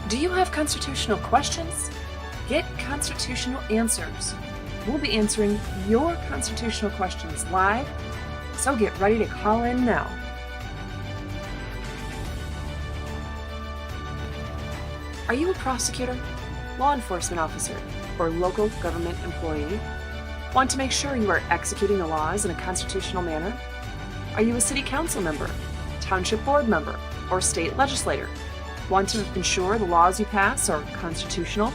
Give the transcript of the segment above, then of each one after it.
Do you have constitutional questions? Get constitutional answers. We'll be answering your constitutional questions live, so get ready to call in now. Are you a prosecutor, law enforcement officer, or local government employee? Want to make sure you are executing the laws in a constitutional manner? Are you a city council member, township board member, or state legislator? Want to ensure the laws you pass are constitutional?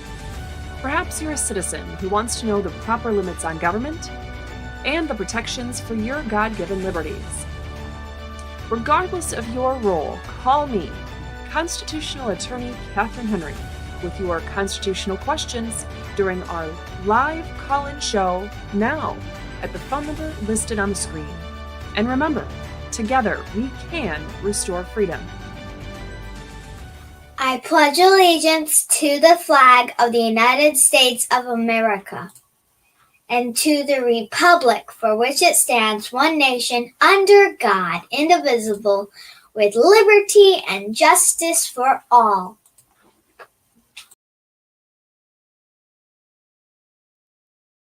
Perhaps you're a citizen who wants to know the proper limits on government and the protections for your God-given liberties. Regardless of your role, call me, Constitutional Attorney Katherine Henry, with your constitutional questions during our live call-in show now at the phone number listed on the screen. And remember, together we can restore freedom. I pledge allegiance to the flag of the United States of America and to the republic for which it stands, one nation, under God, indivisible, with liberty and justice for all.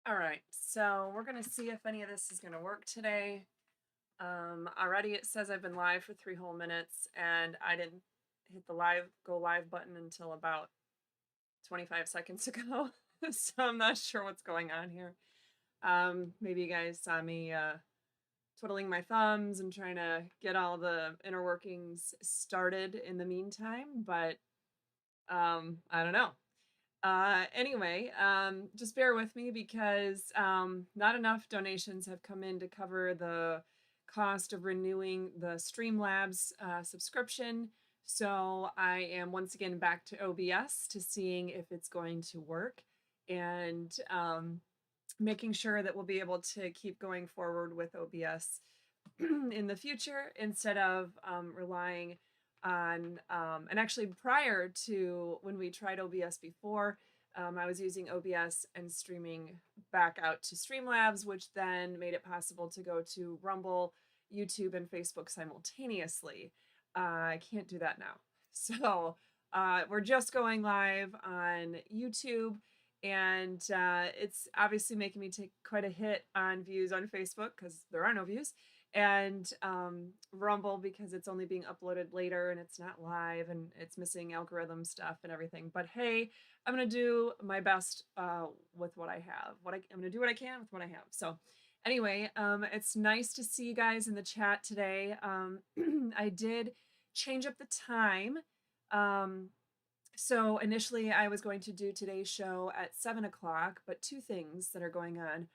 All right, so we're going to see if any of this is going to work today. Already it says I've been live for 3 whole minutes, and I didn't hit the go live button until about 25 seconds ago. So I'm not sure what's going on here. Maybe you guys saw me twiddling my thumbs and trying to get all the inner workings started in the meantime, but I don't know. Anyway, just bear with me because not enough donations have come in to cover the cost of renewing the Streamlabs subscription. So I am once again back to OBS to seeing if it's going to work and making sure that we'll be able to keep going forward with OBS in the future instead of relying on, and actually prior to when we tried OBS before, I was using OBS and streaming back out to Streamlabs, which then made it possible to go to Rumble, YouTube, and Facebook simultaneously. I can't do that now. So we're just going live on YouTube, and it's obviously making me take quite a hit on views on Facebook because there are no views, and Rumble because it's only being uploaded later and it's not live and it's missing algorithm stuff and everything. But hey, I'm gonna do my best with what I have. I'm gonna do what I can with what I have. So anyway, it's nice to see you guys in the chat today. I did change up the time. So initially I was going to do today's show at 7 o'clock, but 2 things that are going on.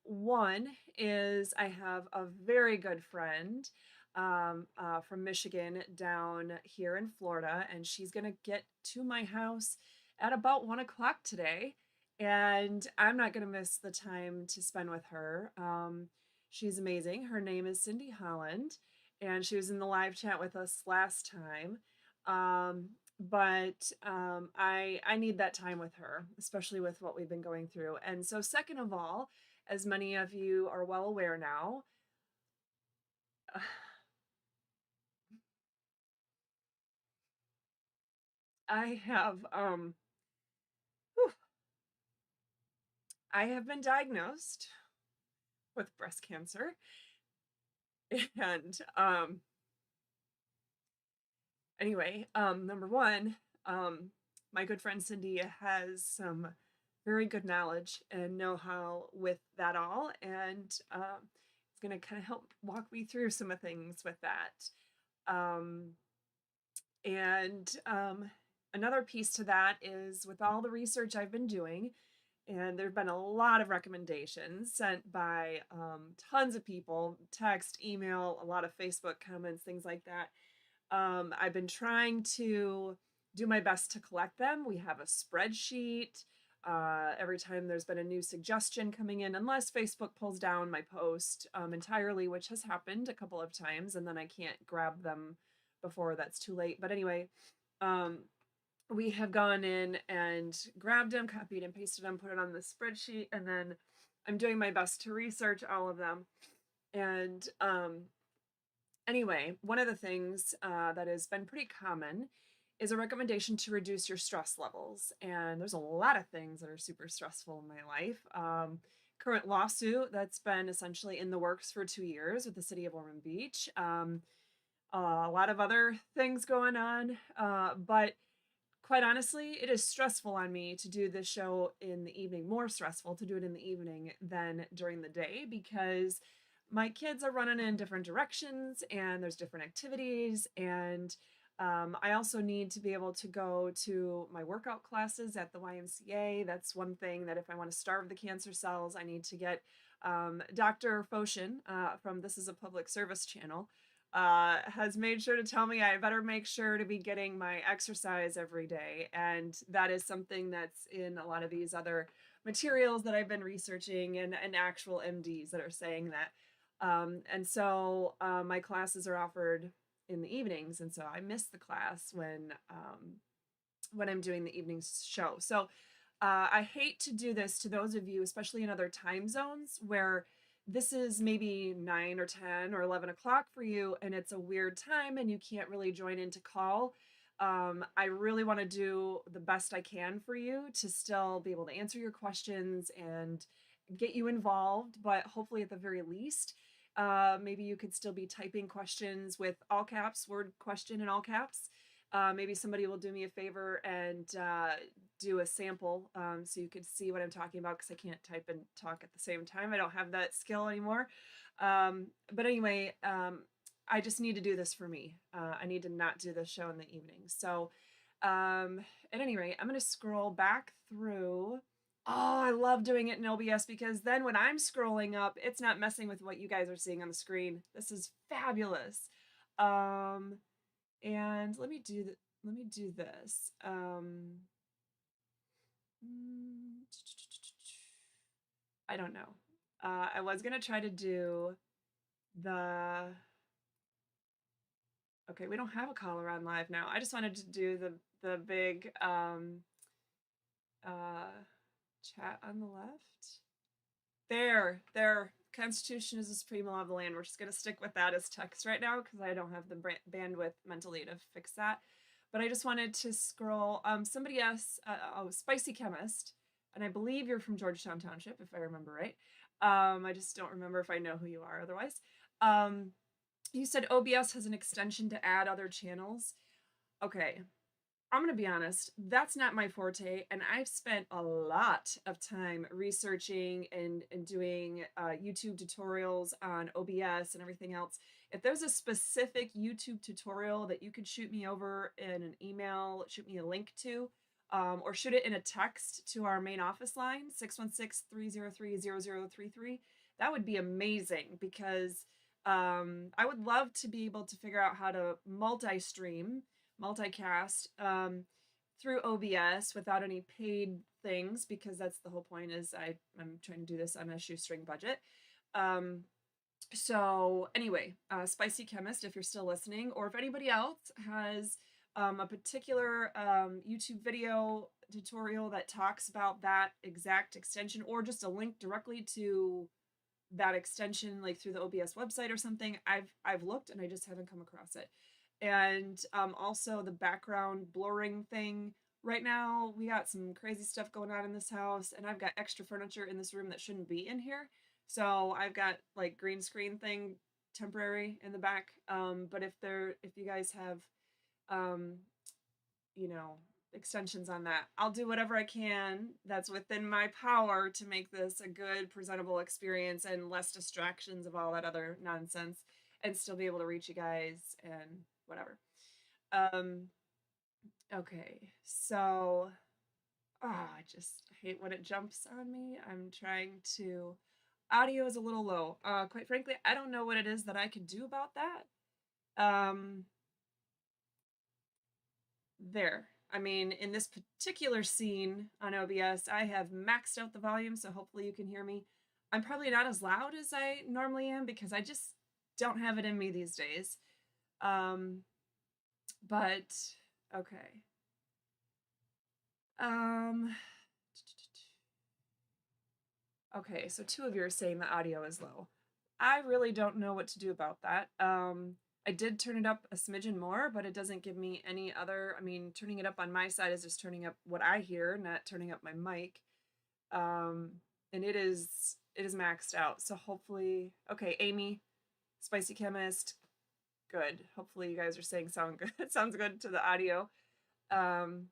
One is I have a very good friend from Michigan down here in Florida, and she's going to get to my house at about 1 o'clock today, and I'm not going to miss the time to spend with her. She's amazing. Her name is Cindy Holland, and she was in the live chat with us last time. But I need that time with her, especially with what we've been going through. And so second of all, as many of you are well aware now, I have been diagnosed with breast cancer, and anyway, number one, my good friend Cindy has some very good knowledge and know-how with that all, and it's going to kind of help walk me through some of things with that. Another piece to that is with all the research I've been doing, and there have been a lot of recommendations sent by tons of people, text, email, a lot of Facebook comments, things like that. I've been trying to do my best to collect them. We have a spreadsheet. Every time there's been a new suggestion coming in, unless Facebook pulls down my post entirely, which has happened a couple of times, and then I can't grab them before that's too late. But anyway, we have gone in and grabbed them, copied and pasted them, put it on the spreadsheet, and then I'm doing my best to research all of them. And anyway, one of the things that has been pretty common is a recommendation to reduce your stress levels. And there's a lot of things that are super stressful in my life. Current lawsuit that's been essentially in the works for 2 years with the city of Ormond Beach. A lot of other things going on. But quite honestly, it is stressful on me to do this show in the evening, more stressful to do it in the evening than during the day because my kids are running in different directions and there's different activities. And I also need to be able to go to my workout classes at the YMCA. That's one thing that if I want to starve the cancer cells, I need to get Dr. Foshin from This Is a Public Service channel has made sure to tell me I better make sure to be getting my exercise every day. And that is something that's in a lot of these other materials that I've been researching and actual MDs that are saying that. And so my classes are offered in the evenings. And so I miss the class when I'm doing the evening show. So I hate to do this to those of you, especially in other time zones where this is maybe 9 or 10 or 11 o'clock for you and it's a weird time and you can't really join into call. I really want to do the best I can for you to still be able to answer your questions and get you involved, but hopefully at the very least, maybe you could still be typing questions with all caps, word question in all caps. Maybe somebody will do me a favor and do a sample so you could see what I'm talking about because I can't type and talk at the same time. I don't have that skill anymore. But anyway, I just need to do this for me. I need to not do this show in the evening. So at any rate, I'm going to scroll back through. Oh, I love doing it in OBS because then when I'm scrolling up, it's not messing with what you guys are seeing on the screen. This is fabulous. And let me do this. I don't know. I was gonna try to do the. Okay, we don't have a caller on live now. I just wanted to do the big chat on the left. There. Constitution is the supreme law of the land. We're just gonna stick with that as text right now because I don't have the bandwidth mentally to fix that. But I just wanted to scroll. Somebody else, Spicy Chemist, and I believe you're from Georgetown Township, if I remember right. I just don't remember if I know who you are otherwise. You said OBS has an extension to add other channels. Okay, I'm going to be honest, that's not my forte. And I've spent a lot of time researching and doing YouTube tutorials on OBS and everything else. If there's a specific YouTube tutorial that you could shoot me over in an email, shoot me a link to, or shoot it in a text to our main office line, 616-303-0033, that would be amazing because I would love to be able to figure out how to multi-stream multicast through OBS without any paid things because that's the whole point is I'm trying to do this on a shoestring budget. So anyway, Spicy Chemist, if you're still listening, or if anybody else has a particular YouTube video tutorial that talks about that exact extension or just a link directly to that extension like through the OBS website or something, I've looked and I just haven't come across it. And also the background blurring thing. Right now, we got some crazy stuff going on in this house, and I've got extra furniture in this room that shouldn't be in here. So I've got like green screen thing temporary in the back. But if you guys have, you know, extensions on that, I'll do whatever I can that's within my power to make this a good, presentable experience and less distractions of all that other nonsense, and still be able to reach you guys and whatever. Okay, so I just hate when it jumps on me. I'm trying to. Audio is a little low. Quite frankly, I don't know what it is that I could do about that. There. I mean, in this particular scene on OBS, I have maxed out the volume, so hopefully you can hear me. I'm probably not as loud as I normally am because I just don't have it in me these days. But okay. Okay, so two of you are saying the audio is low. I really don't know what to do about that. I did turn it up a smidgen more, but it doesn't give me any other. I mean, turning it up on my side is just turning up what I hear, not turning up my mic. Um, and it is maxed out. So hopefully, okay, Amy, Spicy Chemist, good. Hopefully you guys are saying sound good. It sounds good to the audio. Um,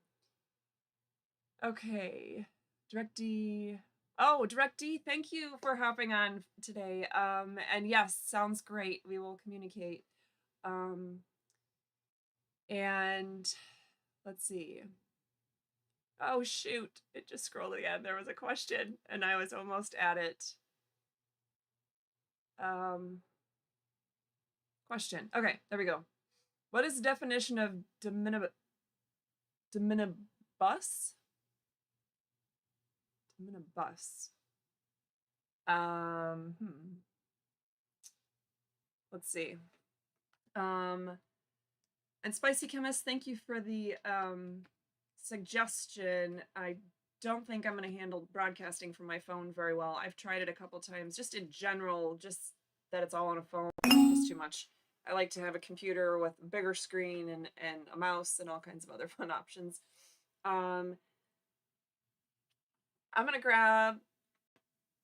okay, Direct D. Oh, Direct D, thank you for hopping on today. And yes, sounds great. We will communicate. Um, and let's see. Oh shoot, it just scrolled again. There was a question and I was almost at it. Question. Okay, there we go. What is the definition of diminibus? Diminibus. Let's see. And Spicy Chemist, thank you for the suggestion. I don't think I'm going to handle broadcasting from my phone very well. I've tried it a couple times, just in general, just that it's all on a phone is too much. I like to have a computer with a bigger screen and a mouse and all kinds of other fun options. I'm going to grab,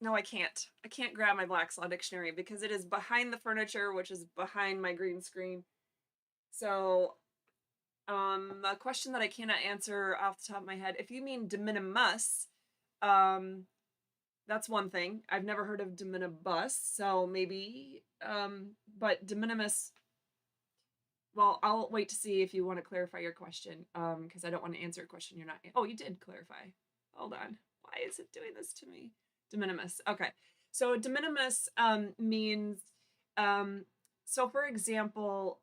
no, I can't. I can't grab my Black's Law Dictionary because it is behind the furniture, which is behind my green screen. So a question that I cannot answer off the top of my head. If you mean de minimis, that's one thing. I've never heard of de minibus, so maybe, but de minimis, well, I'll wait to see if you want to clarify your question, because I don't want to answer a question you're not, oh, you did clarify. Hold on. Why is it doing this to me? De minimis. Okay. So de minimis means, so for example,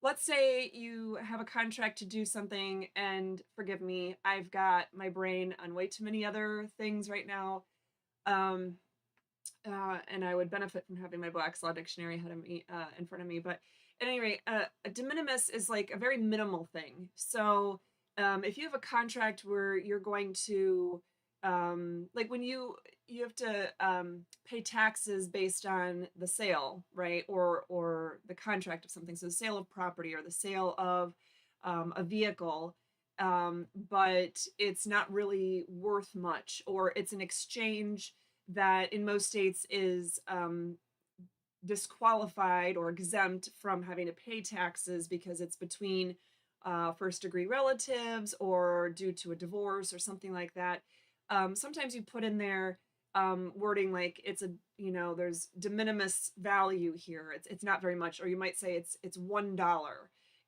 let's say you have a contract to do something, and forgive me, I've got my brain on way too many other things right now. And I would benefit from having my Black's Law Dictionary ahead of me, in front of me. But at any rate, a de minimis is like a very minimal thing. So if you have a contract where you're going to, like when you have to pay taxes based on the sale, right, or the contract of something. So the sale of property or the sale of a vehicle, but it's not really worth much, or it's an exchange that in most states is disqualified or exempt from having to pay taxes because it's between first degree relatives or due to a divorce or something like that. Sometimes you put in there wording like it's a, there's de minimis value here. It's not very much, or you might say it's $1.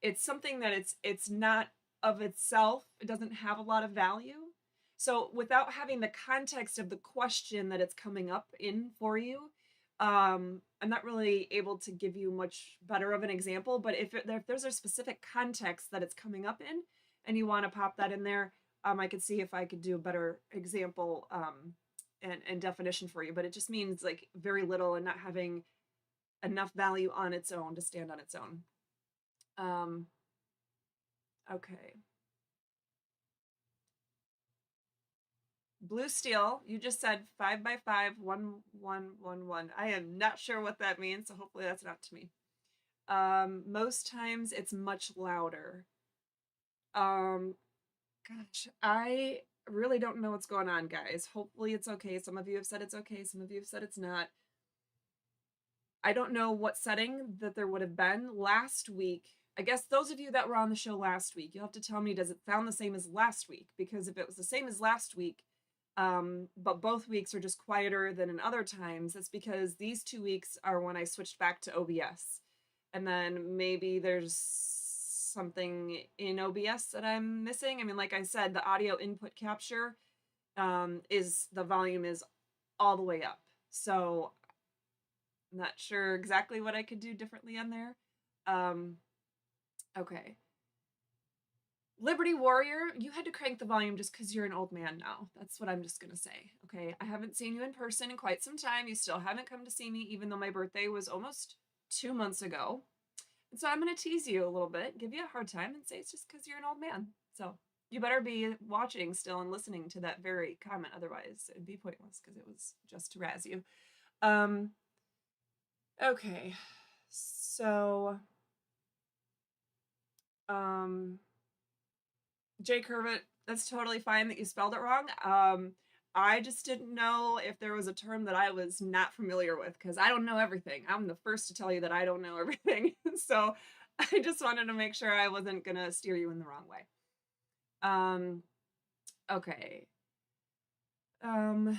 It's something that it's not of itself. It doesn't have a lot of value. So without having the context of the question that it's coming up in for you, I'm not really able to give you much better of an example. But if there's a specific context that it's coming up in, and you want to pop that in there, I could see if I could do a better example and definition for you. But it just means like very little and not having enough value on its own to stand on its own. Okay. Blue steel, you just said 5x5, 1, 1, 1, 1. I am not sure what that means, so hopefully that's not to me. Most times it's much louder. Gosh, I really don't know what's going on, guys. Hopefully it's okay. Some of you have said it's okay. Some of you have said it's not. I don't know what setting that there would have been last week. I guess those of you that were on the show last week, you'll have to tell me, does it sound the same as last week? Because if it was the same as last week, but both weeks are just quieter than in other times, it's because these 2 weeks are when I switched back to OBS. And then maybe there's something in OBS that I'm missing. I mean, like I said, the audio input capture the volume is all the way up. So I'm not sure exactly what I could do differently on there. Okay. Liberty Warrior, you had to crank the volume just because you're an old man now. That's what I'm just going to say. Okay. I haven't seen you in person in quite some time. You still haven't come to see me, even though my birthday was almost 2 months ago. And so I'm going to tease you a little bit, give you a hard time, and say it's just because you're an old man. So you better be watching still and listening to that very comment. Otherwise, it'd be pointless because it was just to razz you. Okay. So, um, Jay Curvitt, that's totally fine that you spelled it wrong. I just didn't know if there was a term that I was not familiar with because I don't know everything. I'm the first to tell you that I don't know everything. So I just wanted to make sure I wasn't going to steer you in the wrong way. Um, okay. Um,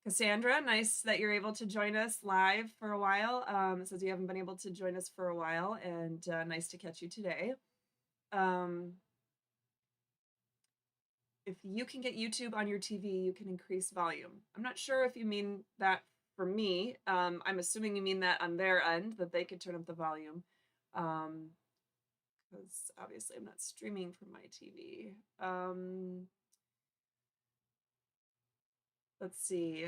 Cassandra, nice that you're able to join us live for a while. It says you haven't been able to join us for a while, and nice to catch you today. Um, if you can get YouTube on your TV, you can increase volume. I'm not sure if you mean that for me. I'm assuming you mean that on their end, that they could turn up the volume. Because obviously I'm not streaming from my TV. Let's see.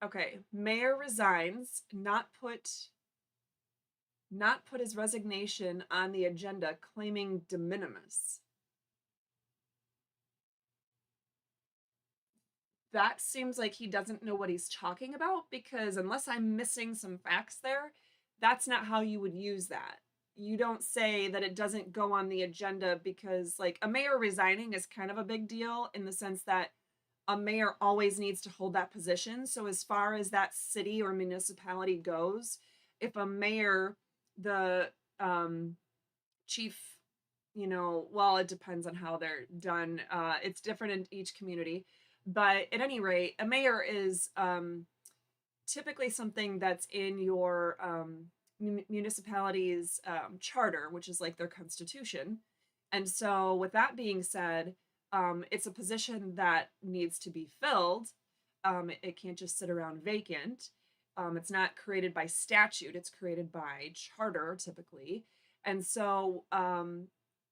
Okay, mayor resigns, not put his resignation on the agenda, claiming de minimis. That seems like he doesn't know what he's talking about because unless I'm missing some facts there, that's not how you would use that. You don't say that it doesn't go on the agenda because, like, a mayor resigning is kind of a big deal in the sense that a mayor always needs to hold that position. So, as far as that city or municipality goes, if a mayor, the chief, well, it depends on how they're done. It's different in each community. But at any rate, a mayor is typically something that's in your municipality's charter, which is like their constitution. And so, with that being said, it's a position that needs to be filled. It can't just sit around vacant. It's not created by statute, it's created by charter typically. And so,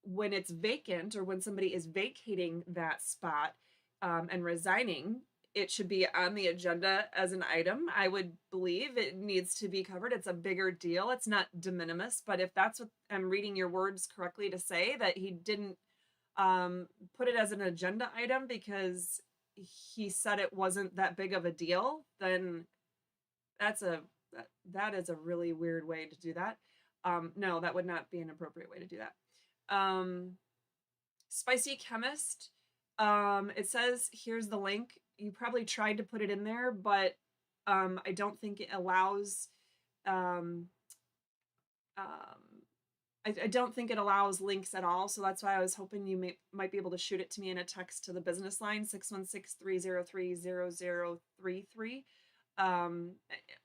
when it's vacant or when somebody is vacating that spot and resigning, it should be on the agenda as an item. I would believe it needs to be covered. It's a bigger deal. It's not de minimis, but if that's what I'm reading your words correctly to say, that he didn't put it as an agenda item because he said it wasn't that big of a deal, then that's that is a really weird way to do that. No, that would not be an appropriate way to do that. Spicy Chemist. It says here's the link. You probably tried to put it in there, but I don't think it allows. Um, um, I don't think it allows links at all. So that's why I was hoping you might be able to shoot it to me in a text to the business line 616-303-0033.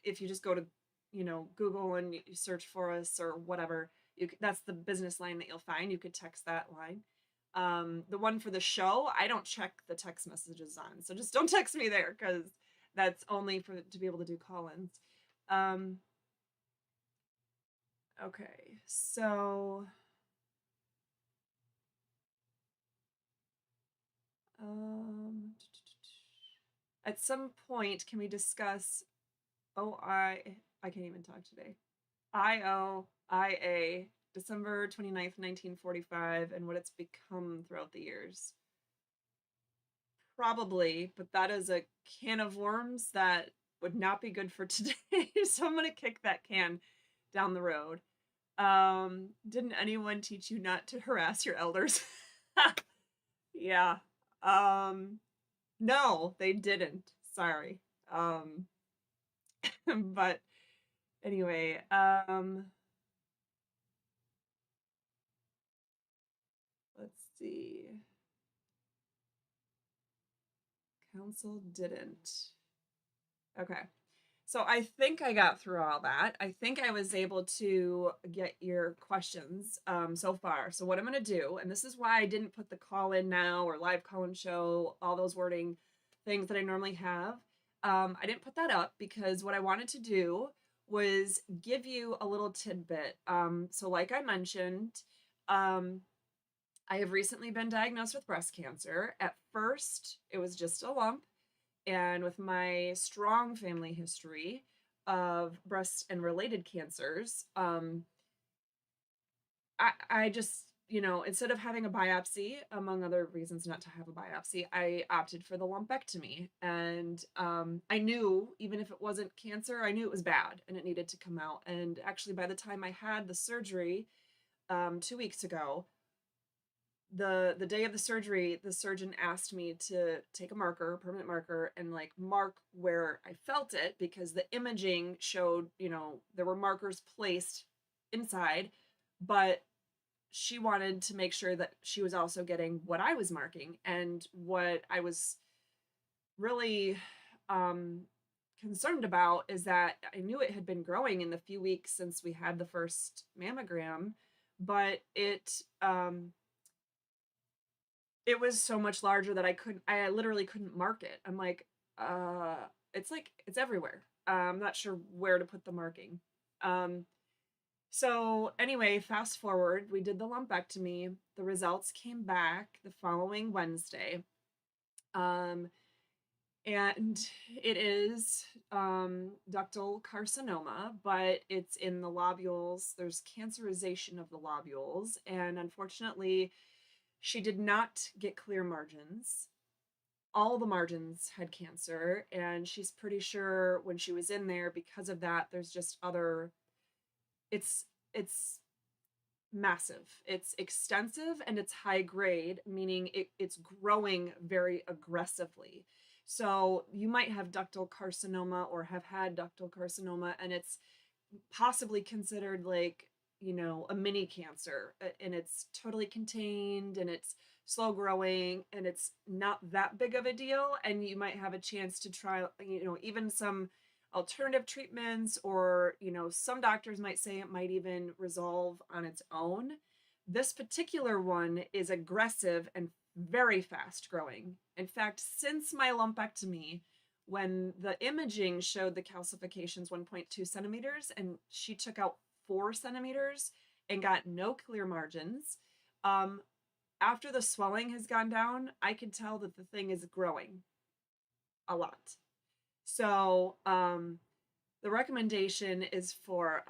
If you just go to Google and you search for us or whatever, that's the business line that you'll find. You could text that line. The one for the show, I don't check the text messages on, so just don't text me there because that's only to be able to do call-ins. Okay, so at some point, can we discuss I can't even talk today. IOIA, December 29th, 1945, and what it's become throughout the years? Probably, but that is a can of worms that would not be good for today. So I'm going to kick that can down the road. Didn't anyone teach you not to harass your elders? Yeah. No, they didn't. Sorry. But anyway, let's see. Council didn't. Okay. So I think I got through all that. I think I was able to get your questions so far. So what I'm going to do, and this is why I didn't put the call in now or live call in show, all those wording things that I normally have. I didn't put that up because what I wanted to do was give you a little tidbit. So like I mentioned, I have recently been diagnosed with breast cancer. At first, it was just a lump. And with my strong family history of breast and related cancers, I just instead of having a biopsy, among other reasons not to have a biopsy, I opted for the lumpectomy. And I knew, even if it wasn't cancer, I knew it was bad and it needed to come out. And actually, by the time I had the surgery 2 weeks ago, the day of the surgery, the surgeon asked me to take a marker, a permanent marker, and like mark where I felt it, because the imaging showed, there were markers placed inside, but she wanted to make sure that she was also getting what I was marking. And what I was really um, concerned about is that I knew it had been growing in the few weeks since we had the first mammogram, but it was so much larger that I literally couldn't mark it. I'm like, uh, it's everywhere. I'm not sure where to put the marking. Um, so anyway, fast forward, we did the lumpectomy. The results came back the following Wednesday. Um, and it is ductal carcinoma, but it's in the lobules. There's cancerization of the lobules. And unfortunately, she did not get clear margins. All the margins had cancer. And she's pretty sure when she was in there, because of that, there's just other, it's massive. It's extensive and it's high grade, meaning it's growing very aggressively. So you might have ductal carcinoma or have had ductal carcinoma, and it's possibly considered like, a mini cancer, and it's totally contained and it's slow growing and it's not that big of a deal. And you might have a chance to try, even some alternative treatments, or some doctors might say it might even resolve on its own. This particular one is aggressive and very fast growing. In fact, since my lumpectomy, when the imaging showed the calcifications 1.2 centimeters and she took out 4 centimeters and got no clear margins, after the swelling has gone down, I can tell that the thing is growing a lot. So the recommendation is for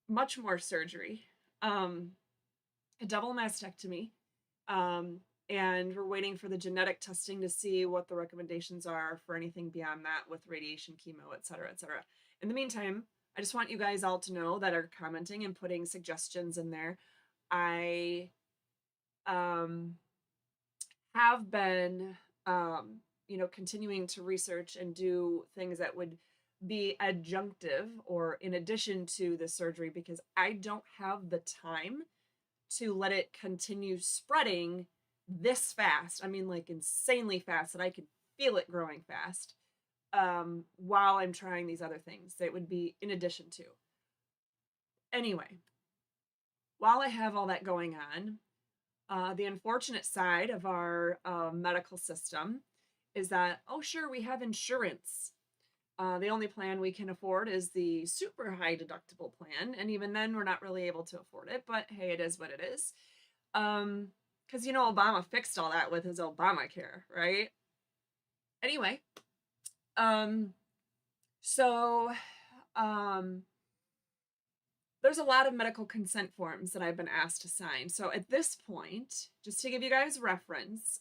much more surgery, a double mastectomy, and we're waiting for the genetic testing to see what the recommendations are for anything beyond that with radiation, chemo, et cetera, et cetera. In the meantime, I just want you guys all to know that are commenting and putting suggestions in there. I have been, continuing to research and do things that would be adjunctive or in addition to the surgery, because I don't have the time to let it continue spreading this fast. I mean, like insanely fast, that I could feel it growing fast, while I'm trying these other things that would be in addition to. Anyway, while I have all that going on, the unfortunate side of our medical system is that, oh, sure, we have insurance. The only plan we can afford is the super high deductible plan. And even then, we're not really able to afford it. But hey, it is what it is. Because, Obama fixed all that with his Obamacare, right? Anyway, so there's a lot of medical consent forms that I've been asked to sign. So at this point, just to give you guys reference,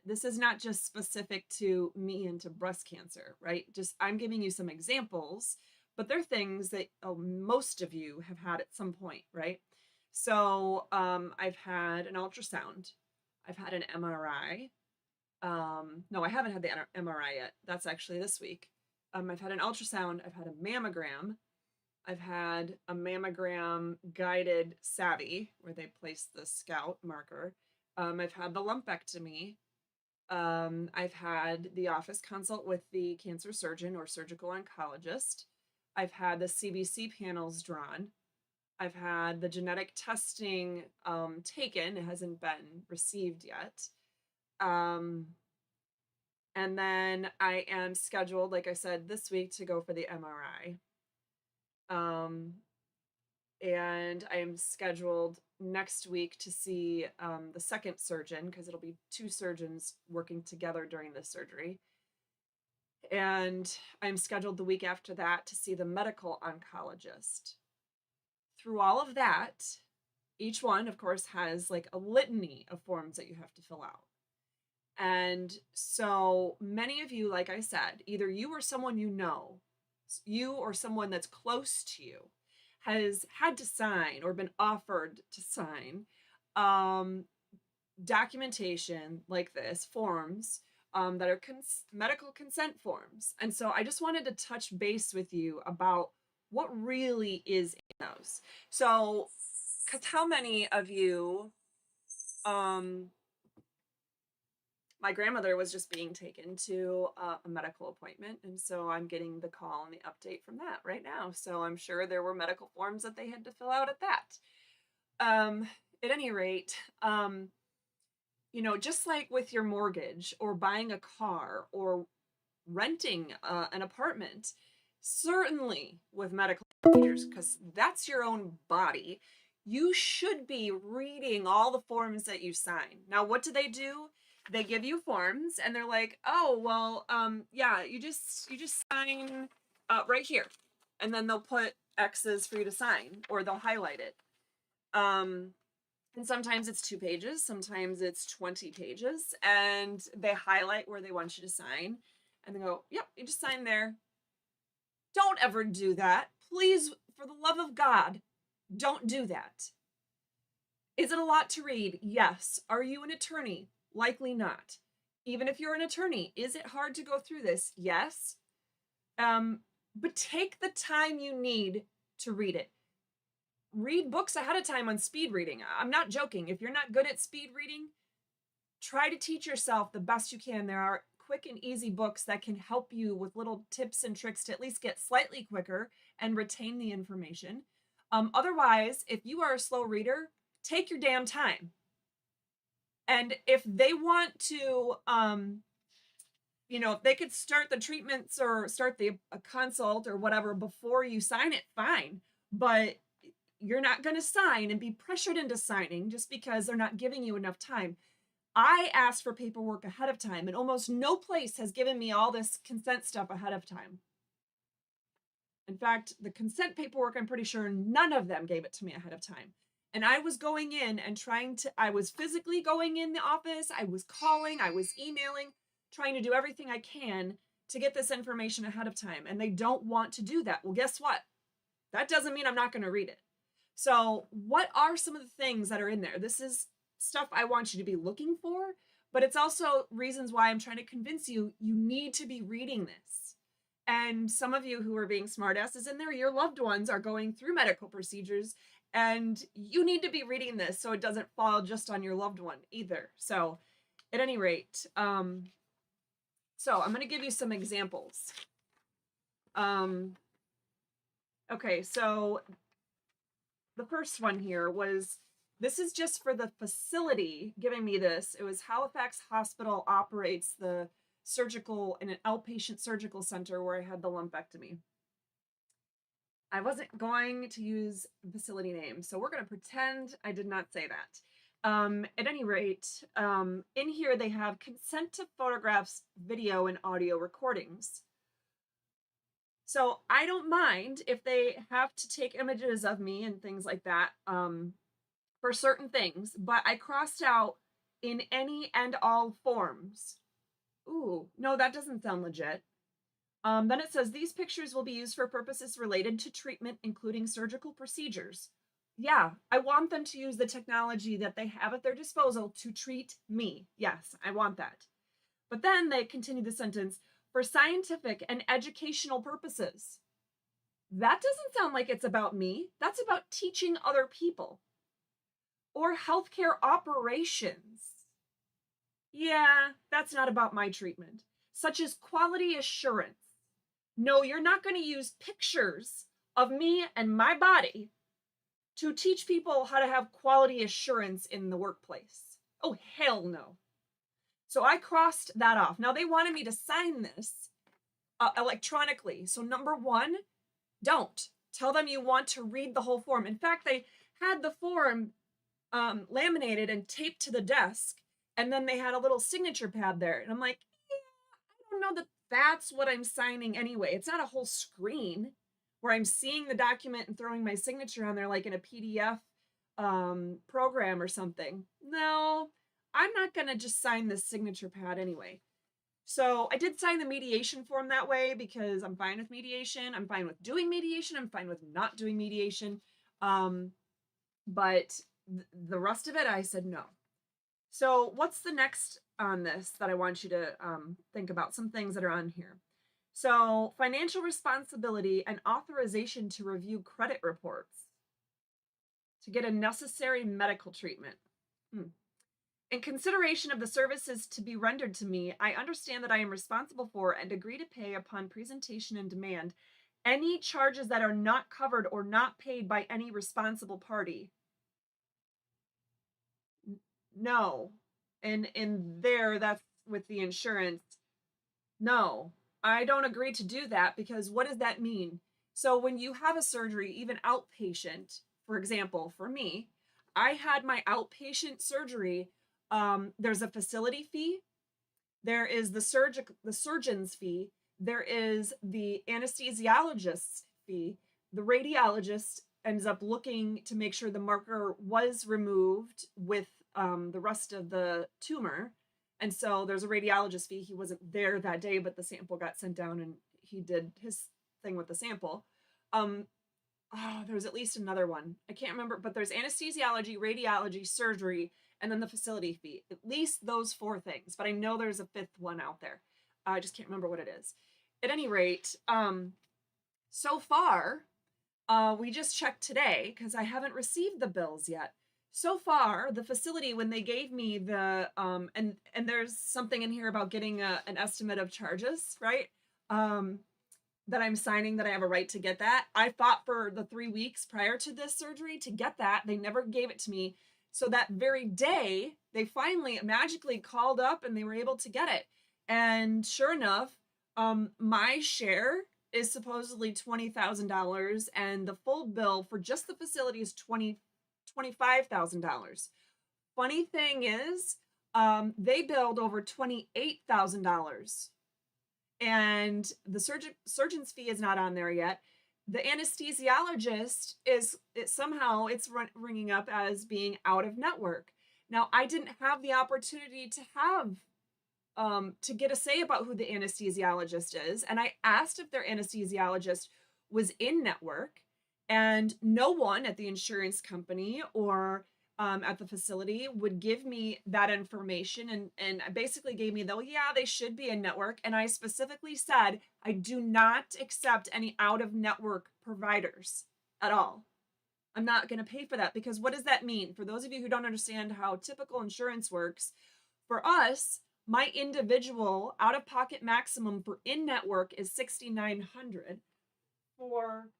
this is not just specific to me and to breast cancer, right? Just I'm giving you some examples, but they're things that most of you have had at some point, right? So I've had an ultrasound, I've had an MRI. No, I haven't had the MRI yet. That's actually this week. I've had an ultrasound, I've had a mammogram, I've had a mammogram guided savvy where they place the scout marker. I've had the lumpectomy. I've had the office consult with the cancer surgeon or surgical oncologist. I've had the CBC panels drawn. I've had the genetic testing taken. It hasn't been received yet. And then I am scheduled, like I said, this week to go for the MRI. And I am scheduled next week to see the second surgeon, because it'll be 2 surgeons working together during this surgery. And I'm scheduled the week after that to see the medical oncologist. Through all of that, each one, of course, has like a litany of forms that you have to fill out. And so many of you, like I said, either you or someone you know, you or someone that's close to you, has had to sign or been offered to sign um, documentation like this, forms that are medical consent forms. And so I just wanted to touch base with you about what really is in those. So, because how many of you, my grandmother was just being taken to a medical appointment, and so I'm getting the call and the update from that right now. So I'm sure there were medical forms that they had to fill out at that. Um, at any rate, just like with your mortgage or buying a car or renting an apartment, certainly with medical procedures, because that's your own body, you should be reading all the forms that you sign. Now, what do? They give you forms and they're like, oh, well, yeah, you just sign right here. And then they'll put X's for you to sign, or they'll highlight it. And sometimes it's 2 pages, sometimes it's 20 pages, and they highlight where they want you to sign. And they go, yep, you just sign there. Don't ever do that. Please, for the love of God, don't do that. Is it a lot to read? Yes. Are you an attorney? Likely not. Even if you're an attorney, is it hard to go through this? Yes. But take the time you need to read it. Read books ahead of time on speed reading. I'm not joking. If you're not good at speed reading, try to teach yourself the best you can. There are quick and easy books that can help you with little tips and tricks to at least get slightly quicker and retain the information. Otherwise, if you are a slow reader, take your damn time. And if they want to, if they could start the treatments or start a consult or whatever before you sign it, fine. But you're not going to sign and be pressured into signing just because they're not giving you enough time. I asked for paperwork ahead of time, and almost no place has given me all this consent stuff ahead of time. In fact, the consent paperwork, I'm pretty sure none of them gave it to me ahead of time. And I was going in and I was physically going in the office, I was calling, I was emailing, trying to do everything I can to get this information ahead of time. And they don't want to do that. Well, guess what? That doesn't mean I'm not going to read it. So, what are some of the things that are in there? This is stuff I want you to be looking for, but it's also reasons why I'm trying to convince you need to be reading this. And some of you who are being smartasses in there, your loved ones are going through medical procedures, and you need to be reading this so it doesn't fall just on your loved one either. So, at any rate, I'm going to give you some examples. Okay, so the first one here was, this is just for the facility giving me this. It was Halifax Hospital operates the surgical in an outpatient surgical center where I had the lumpectomy. I wasn't going to use the facility name, so we're going to pretend I did not say that. At any rate, in here they have consent to photographs, video, and audio recordings. So I don't mind if they have to take images of me and things like that for certain things, but I crossed out in any and all forms. Ooh, no, that doesn't sound legit. Then it says these pictures will be used for purposes related to treatment, including surgical procedures. Yeah, I want them to use the technology that they have at their disposal to treat me. Yes, I want that. But then they continue the sentence, for scientific and educational purposes. That doesn't sound like it's about me. That's about teaching other people. Or healthcare operations. Yeah, that's not about my treatment. Such as quality assurance. No, you're not going to use pictures of me and my body to teach people how to have quality assurance in the workplace. Oh, hell no. So I crossed that off. Now they wanted me to sign this electronically. So number one, don't. Tell them you want to read the whole form. In fact, they had the form laminated and taped to the desk, and then they had a little signature pad there. And I'm like, I don't know that that's what I'm signing anyway. It's not a whole screen where I'm seeing the document and throwing my signature on there like in a PDF program or something. No, I'm not going to just sign this signature pad anyway. So I did sign the mediation form that way because I'm fine with mediation. I'm fine with doing mediation. I'm fine with not doing mediation. But the rest of it, I said no. So what's the next on this that I want you to think about? Some things that are on here. So financial responsibility and authorization to review credit reports to get a necessary medical treatment. In consideration of the services to be rendered to me, I understand that I am responsible for and agree to pay upon presentation and demand any charges that are not covered or not paid by any responsible party. No. And in there, that's with the insurance. No, I don't agree to do that because what does that mean? So when you have a surgery, even outpatient, for example, for me, I had my outpatient surgery. There's a facility fee. There is the surgeon's fee. There is the anesthesiologist's fee. The radiologist ends up looking to make sure the marker was removed with the rest of the tumor. And so there's a radiologist fee. He wasn't there that day, but the sample got sent down and he did his thing with the sample. There's at least another one. I can't remember, but there's anesthesiology, radiology, surgery, and then the facility fee. At least those 4 things, but I know there's a 5th one out there. I just can't remember what it is. At any rate, so far, we just checked today because I haven't received the bills yet. So far, the facility, when they gave me the and there's something in here about getting an estimate of charges, right? That I'm signing that I have a right to get that. I fought for the 3 weeks prior to this surgery to get that. They never gave it to me. So that very day, they finally magically called up and they were able to get it. And sure enough, my share is supposedly $20,000 and the full bill for just the facility is $25,000. Funny thing is, they billed over $28,000 and the surgeon's fee is not on there yet. The anesthesiologist somehow it's ringing up as being out of network. Now I didn't have the opportunity to have to get a say about who the anesthesiologist is, and I asked if their anesthesiologist was in network, and no one at the insurance company or at the facility would give me that information and basically gave me the, yeah, they should be in network. And I specifically said, I do not accept any out of network providers at all. I'm not going to pay for that because what does that mean? For those of you who don't understand how typical insurance works, for us, my individual out of pocket maximum for in network is $6,900. For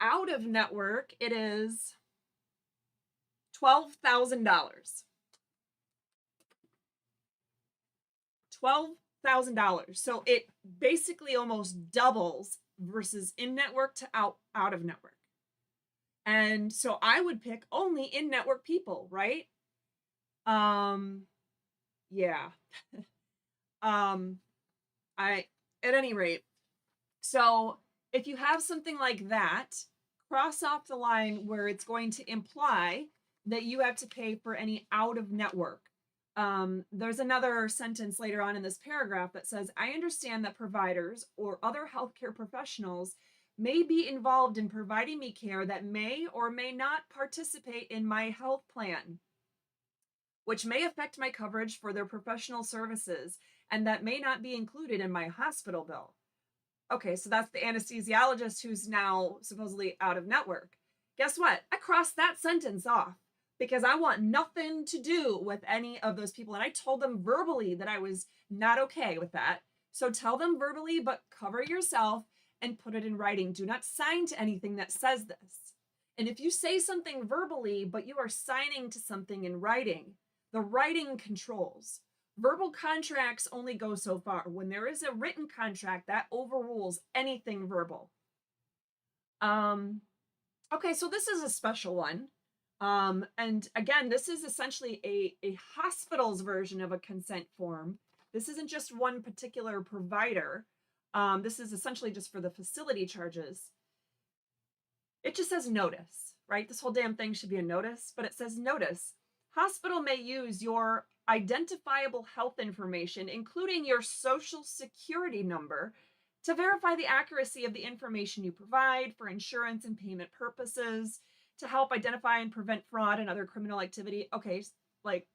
out of network, it is $12,000. $12,000. So it basically almost doubles versus in network to out of network. And so I would pick only in network people, right? Yeah. At any rate, so if you have something like that, cross off the line where it's going to imply that you have to pay for any out of network. There's another sentence later on in this paragraph that says, I understand that providers or other healthcare professionals may be involved in providing me care that may or may not participate in my health plan, which may affect my coverage for their professional services and that may not be included in my hospital bill. Okay, so that's the anesthesiologist who's now supposedly out of network. Guess what? I crossed that sentence off because I want nothing to do with any of those people. And I told them verbally that I was not okay with that. So tell them verbally, but cover yourself and put it in writing. Do not sign to anything that says this. And if you say something verbally, but you are signing to something in writing, the writing controls. Verbal contracts only go so far. When there is a written contract, that overrules anything verbal. Okay, so this is a special one. And again, this is essentially a hospital's version of a consent form. This isn't just one particular provider. This is essentially just for the facility charges. It just says notice. right? This whole damn thing should be a notice, but it says notice. Hospital may use your identifiable health information, including your social security number, to verify the accuracy of the information you provide for insurance and payment purposes, to help identify and prevent fraud and other criminal activity. Okay, like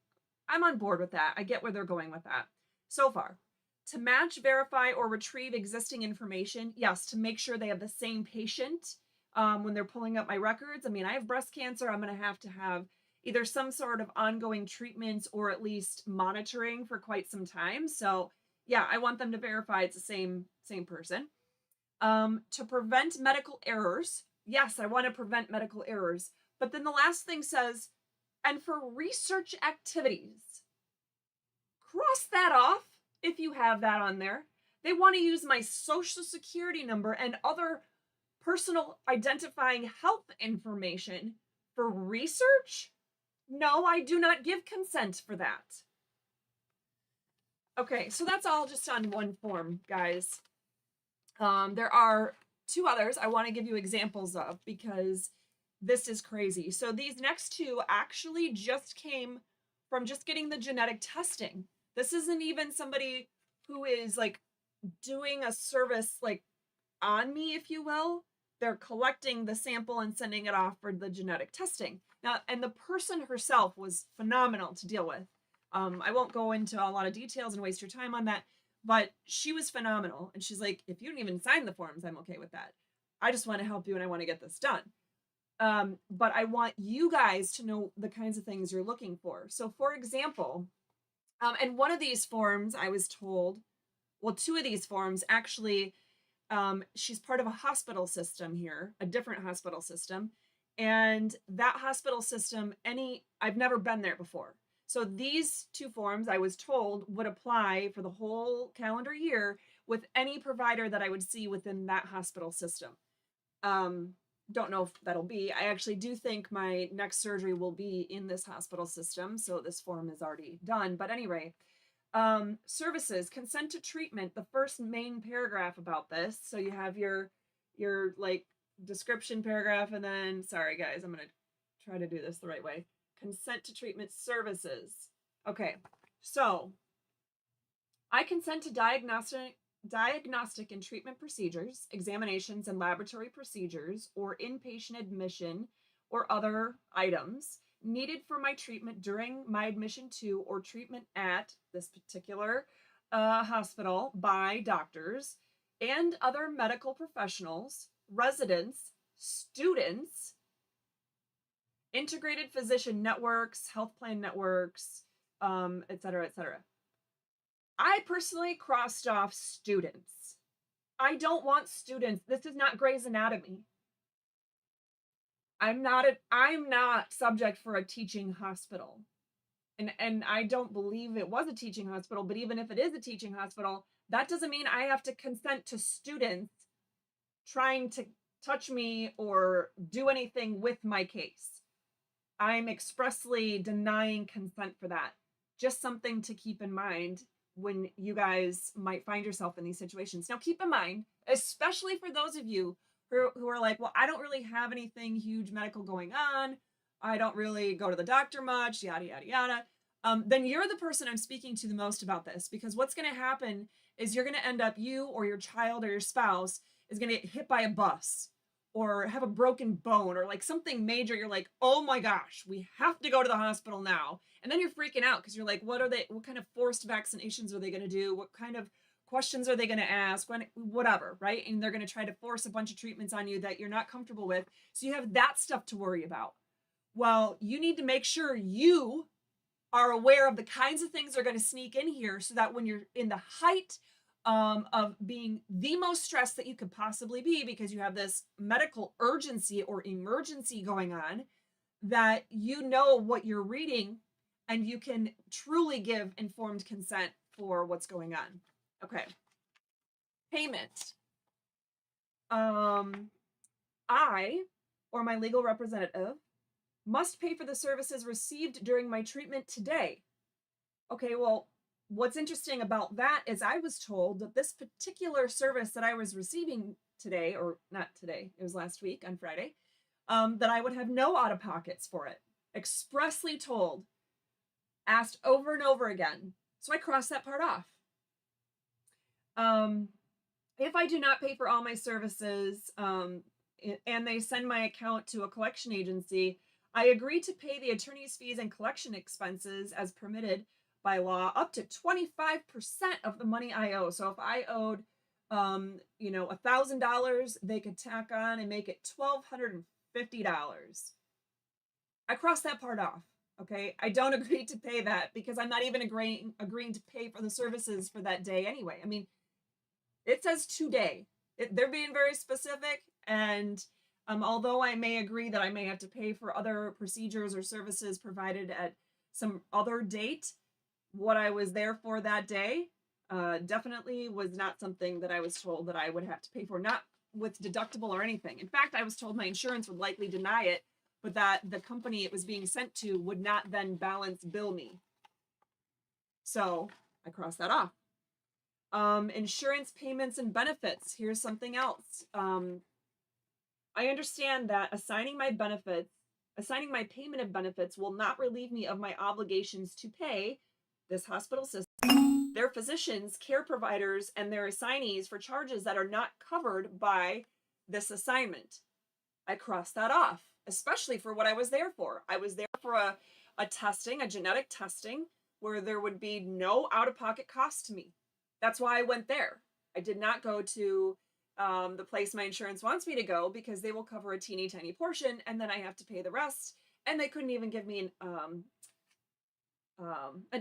I'm on board with that. I get where they're going with that so far. To match, verify, or retrieve existing information, yes, to make sure they have the same patient when they're pulling up my records. I mean, I have breast cancer. I'm going to have either some sort of ongoing treatments or at least monitoring for quite some time. So yeah, I want them to verify it's the same person. To prevent medical errors, yes, I want to prevent medical errors. But then the last thing says, and for research activities, cross that off if you have that on there. They want to use my social security number and other personal identifying health information for research? No, I do not give consent for that. Okay, so that's all just on one form, guys. There are two others I want to give you examples of because this is crazy. So these next two actually just came from just getting the genetic testing. This isn't even somebody who is like doing a service like on me, if you will. They're collecting the sample and sending it off for the genetic testing. Now, and the person herself was phenomenal to deal with. I won't go into a lot of details and waste your time on that, but she was phenomenal. And she's like, if you don't even sign the forms, I'm okay with that. I just want to help you and I want to get this done. But I want you guys to know the kinds of things you're looking for. So for example, and one of these forms I was told, well, two of these forms actually, she's part of a hospital system here, a different hospital system. And that hospital system, I've never been there before. So these two forms I was told would apply for the whole calendar year with any provider that I would see within that hospital system. Don't know if that'll be. I actually do think my next surgery will be in this hospital system. So this form is already done. But anyway, services, consent to treatment, the first main paragraph about this. So you have your like description paragraph, and then, sorry guys, I'm going to try to do this the right way. Consent to treatment services. Okay. So I consent to diagnostic and treatment procedures, examinations and laboratory procedures, or inpatient admission or other items needed for my treatment during my admission to or treatment at this particular hospital by doctors and other medical professionals, residents, students, integrated physician networks, health plan networks, et cetera, et cetera. I personally crossed off students. I don't want students. This is not Grey's Anatomy. I'm not subject for a teaching hospital. And I don't believe it was a teaching hospital, but even if it is a teaching hospital, that doesn't mean I have to consent to students trying to touch me or do anything with my case. I'm expressly denying consent for that. Just something to keep in mind when you guys might find yourself in these situations. Now, keep in mind, especially for those of you who are like, well, I don't really have anything huge medical going on. I don't really go to the doctor much, yada, yada, yada. Then you're the person I'm speaking to the most about this, because what's going to happen is you're going to end up, you or your child or your spouse is going to get hit by a bus or have a broken bone or like something major. You're like, oh my gosh, we have to go to the hospital now. And then you're freaking out because you're like, what kind of forced vaccinations are they going to do? What kind of questions are they going to ask? Whatever, right? And they're going to try to force a bunch of treatments on you that you're not comfortable with. So you have that stuff to worry about. Well, you need to make sure you are aware of the kinds of things that are going to sneak in here so that when you're in the height of being the most stressed that you could possibly be because you have this medical urgency or emergency going on, that you know what you're reading and you can truly give informed consent for what's going on. Okay. Payment. I or my legal representative must pay for the services received during my treatment today. Okay, well, what's interesting about that is I was told that this particular service that I was receiving today, or not today, it was last week on Friday, that I would have no out of pockets for it. Expressly told, asked over and over again. So I crossed that part off. If I do not pay for all my services, and they send my account to a collection agency, I agree to pay the attorney's fees and collection expenses as permitted by law up to 25% of the money I owe. So if I owed, $1,000, they could tack on and make it $1,250. I crossed that part off. Okay, I don't agree to pay that because I'm not even agreeing to pay for the services for that day anyway. I mean, it says today. They're being very specific, and although I may agree that I may have to pay for other procedures or services provided at some other date, what I was there for that day definitely was not something that I was told that I would have to pay for, not with deductible or anything. In fact, I was told my insurance would likely deny it, but that the company it was being sent to would not then balance bill me. So I crossed that off. Insurance payments and benefits. Here's something else. I understand that assigning my payment of benefits will not relieve me of my obligations to pay this hospital system, their physicians, care providers, and their assignees for charges that are not covered by this assignment. I crossed that off, especially for what I was there for. I was there for a genetic testing, where there would be no out-of-pocket cost to me. That's why I went there. I did not go to the place my insurance wants me to go because they will cover a teeny tiny portion and then I have to pay the rest. And they couldn't even give me an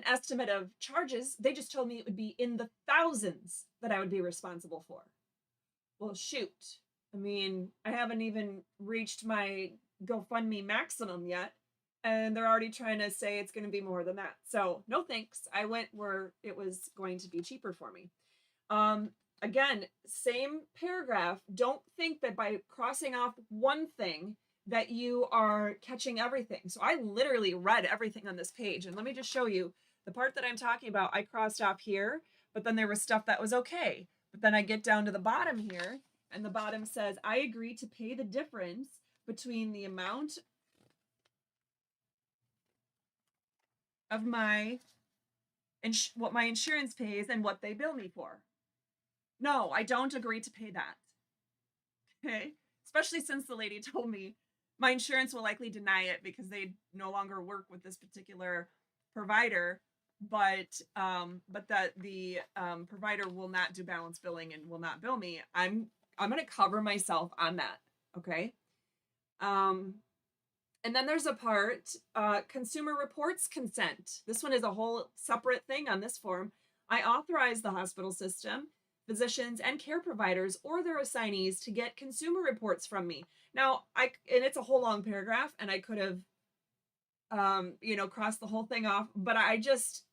estimate of charges. They just told me it would be in the thousands that I would be responsible for. Well, shoot. I mean, I haven't even reached my GoFundMe maximum yet. And they're already trying to say it's going to be more than that. So no thanks. I went where it was going to be cheaper for me. Again, same paragraph. Don't think that by crossing off one thing that you are catching everything. So I literally read everything on this page. And let me just show you the part that I'm talking about. I crossed off here, but then there was stuff that was okay. But then I get down to the bottom here, and the bottom says, I agree to pay the difference between the amount of what my insurance pays and what they bill me for. No, I don't agree to pay that. Okay? Especially since the lady told me my insurance will likely deny it because they no longer work with this particular provider, but that the provider will not do balance billing and will not bill me. I'm going to cover myself on that. Okay? And then there's a part, consumer reports consent. This one is a whole separate thing on this form. I authorize the hospital system, physicians, and care providers or their assignees to get consumer reports from me. Now, and it's a whole long paragraph, and I could have, crossed the whole thing off, but I just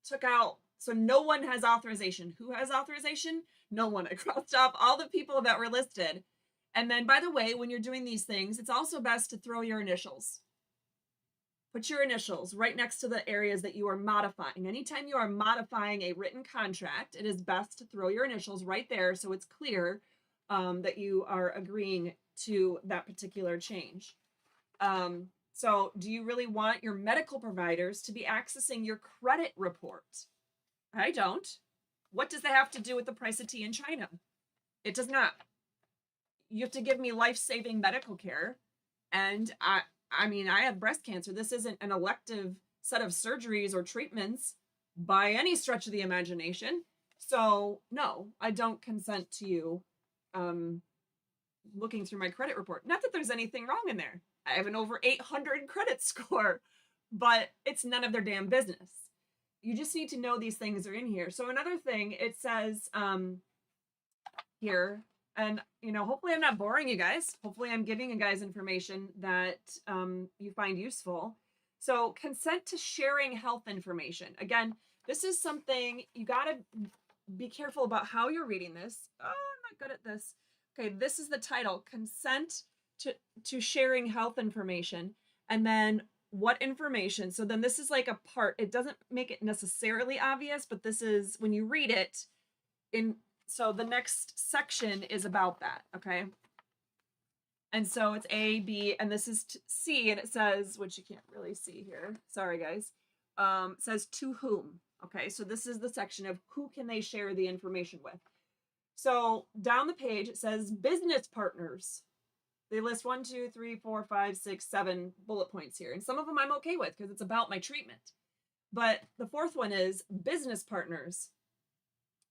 took out, so no one has authorization. Who has authorization? No one. I crossed off all the people that were listed. And then, by the way, when you're doing these things, it's also best to throw your initials. Put your initials right next to the areas that you are modifying. Anytime you are modifying a written contract, it is best to throw your initials right there so it's clear that you are agreeing to that particular change. So do you really want your medical providers to be accessing your credit report? I don't. What does that have to do with the price of tea in China? It does not. You have to give me life-saving medical care. And I have breast cancer. This isn't an elective set of surgeries or treatments by any stretch of the imagination. So no, I don't consent to you looking through my credit report. Not that there's anything wrong in there. I have an over 800 credit score, but it's none of their damn business. You just need to know these things are in here. So another thing, it says here, and hopefully I'm not boring you guys. Hopefully I'm giving you guys information that you find useful. So consent to sharing health information. Again, this is something you got to be careful about how you're reading this. Oh, I'm not good at this. Okay, this is the title, consent to sharing health information. And then what information? So then this is like a part. It doesn't make it necessarily obvious, but this is when you read it in. So the next section is about that, okay? And so it's A, B, and this is C, and it says, which you can't really see here. Sorry, guys. It says to whom. Okay, so this is the section of who can they share the information with. So down the page, it says business partners. They list 1, 2, 3, 4, 5, 6, 7 bullet points here. And some of them I'm okay with because it's about my treatment. But the fourth one is business partners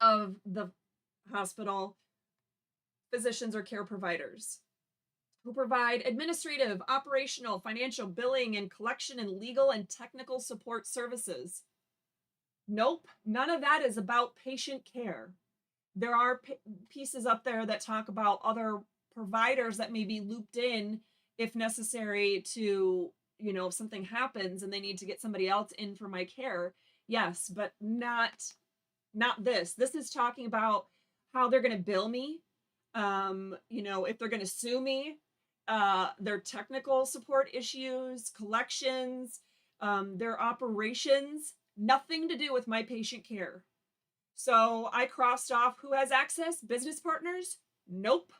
of the hospital, physicians or care providers who provide administrative, operational, financial, billing, and collection and legal and technical support services. Nope, none of that is about patient care. There are pieces up there that talk about other providers that may be looped in if necessary to, if something happens and they need to get somebody else in for my care. Yes, but not this. This is talking about how they're going to bill me, if they're going to sue me, their technical support issues, collections, their operations, nothing to do with my patient care. So I crossed off who has access, business partners. Nope.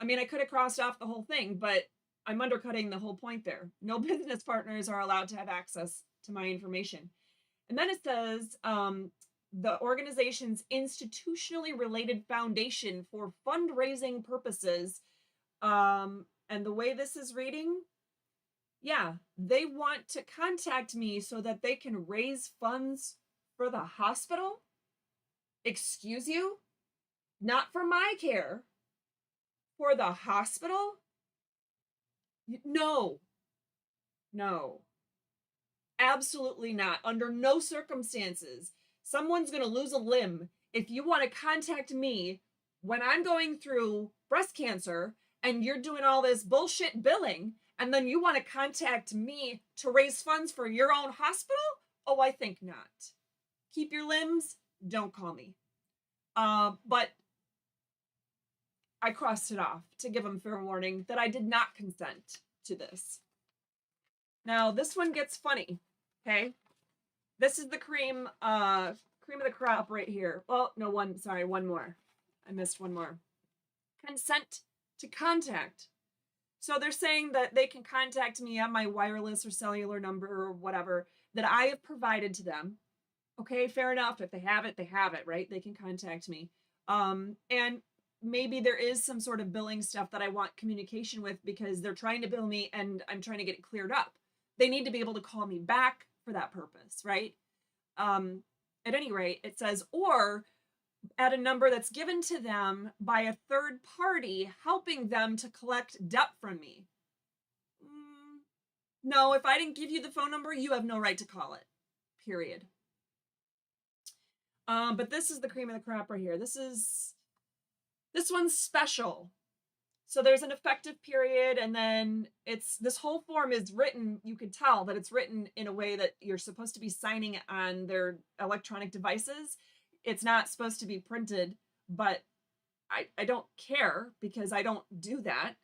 I mean, I could have crossed off the whole thing, but I'm undercutting the whole point there. No business partners are allowed to have access to my information. And then it says the organization's institutionally related foundation for fundraising purposes. And the way this is reading, yeah, they want to contact me so that they can raise funds for the hospital. Excuse you? Not for my care. For the hospital? No. No. Absolutely not. Under no circumstances. Someone's going to lose a limb. If you want to contact me when I'm going through breast cancer and you're doing all this bullshit billing, and then you want to contact me to raise funds for your own hospital? Oh, I think not. Keep your limbs. Don't call me. But I crossed it off to give them fair warning that I did not consent to this. Now, this one gets funny, okay? This is the cream of the crop right here. Well, no, one more. I missed one more. Consent to contact. So they're saying that they can contact me on my wireless or cellular number or whatever that I have provided to them. Okay, fair enough. If they have it, right? They can contact me. And maybe there is some sort of billing stuff that I want communication with because they're trying to bill me and I'm trying to get it cleared up. They need to be able to call me back for that purpose, right? At any rate, it says, or at a number that's given to them by a third party helping them to collect debt from me. No, if I didn't give you the phone number, you have no right to call it, period. But this is the cream of the crop right here. This one's special. So there's an effective period, and then this whole form is written, you could tell that it's written in a way that you're supposed to be signing on their electronic devices. It's not supposed to be printed, but I don't care because I don't do that.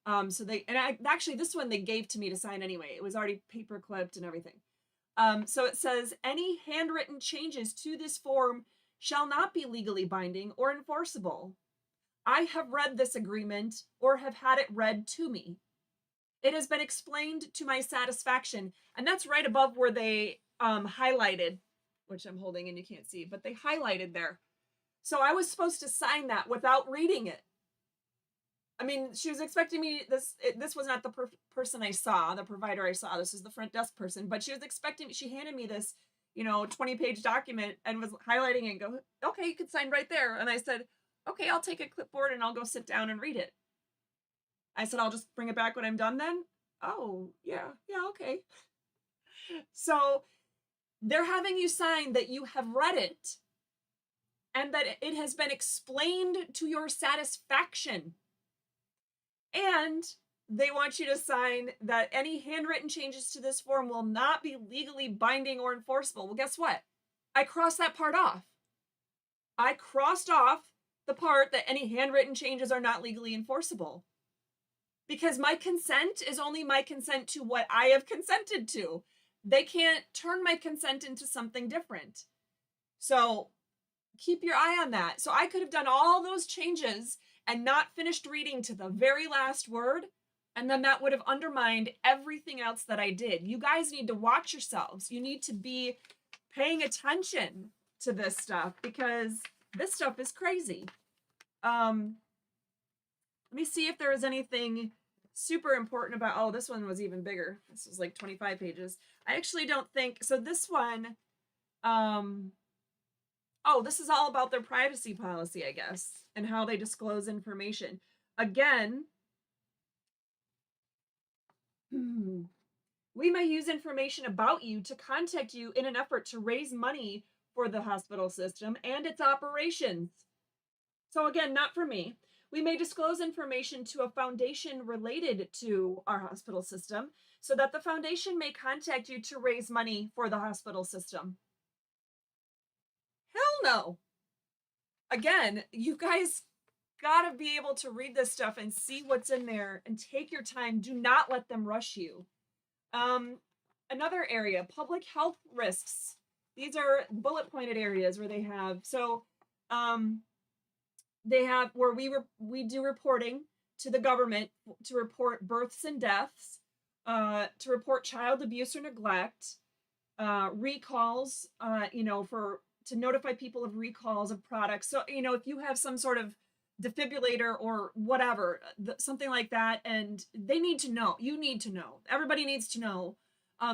Actually this one they gave to me to sign anyway. It was already paper clipped and everything. So it says any handwritten changes to this form shall not be legally binding or enforceable. I have read this agreement or have had it read to me. It has been explained to my satisfaction. And that's right above where they highlighted, which I'm holding and you can't see, but they highlighted there. So I was supposed to sign that without reading it. I mean, she was expecting me, this was not the person I saw, the provider I saw. This is the front desk person, but she was expecting me, she handed me this, 20-page document and was highlighting it and go, okay, you can sign right there. And I said, okay, I'll take a clipboard and I'll go sit down and read it. I said, I'll just bring it back when I'm done then. Oh, yeah, okay. So they're having you sign that you have read it and that it has been explained to your satisfaction. And they want you to sign that any handwritten changes to this form will not be legally binding or enforceable. Well, guess what? I crossed that part off. I crossed off the part that any handwritten changes are not legally enforceable. Because my consent is only my consent to what I have consented to. They can't turn my consent into something different. So keep your eye on that. So I could have done all those changes and not finished reading to the very last word. And then that would have undermined everything else that I did. You guys need to watch yourselves. You need to be paying attention to this stuff because this stuff is crazy. Let me see if there is anything super important about, oh, this one was even bigger. This was like 25 pages. I actually don't think, so this one, oh, this is all about their privacy policy, I guess, and how they disclose information. Again, we may use information about you to contact you in an effort to raise money for the hospital system and its operations. So again, not for me. We may disclose information to a foundation related to our hospital system so that the foundation may contact you to raise money for the hospital system. Hell no. Again, you guys gotta be able to read this stuff and see what's in there and take your time. Do not let them rush you. Another area, public health risks. These are bullet pointed areas where they have, so they have where we do reporting to the government to report births and deaths, to report child abuse or neglect, recalls, to notify people of recalls of products. So, if you have some sort of defibrillator or whatever, something like that, and they need to know, you need to know, everybody needs to know,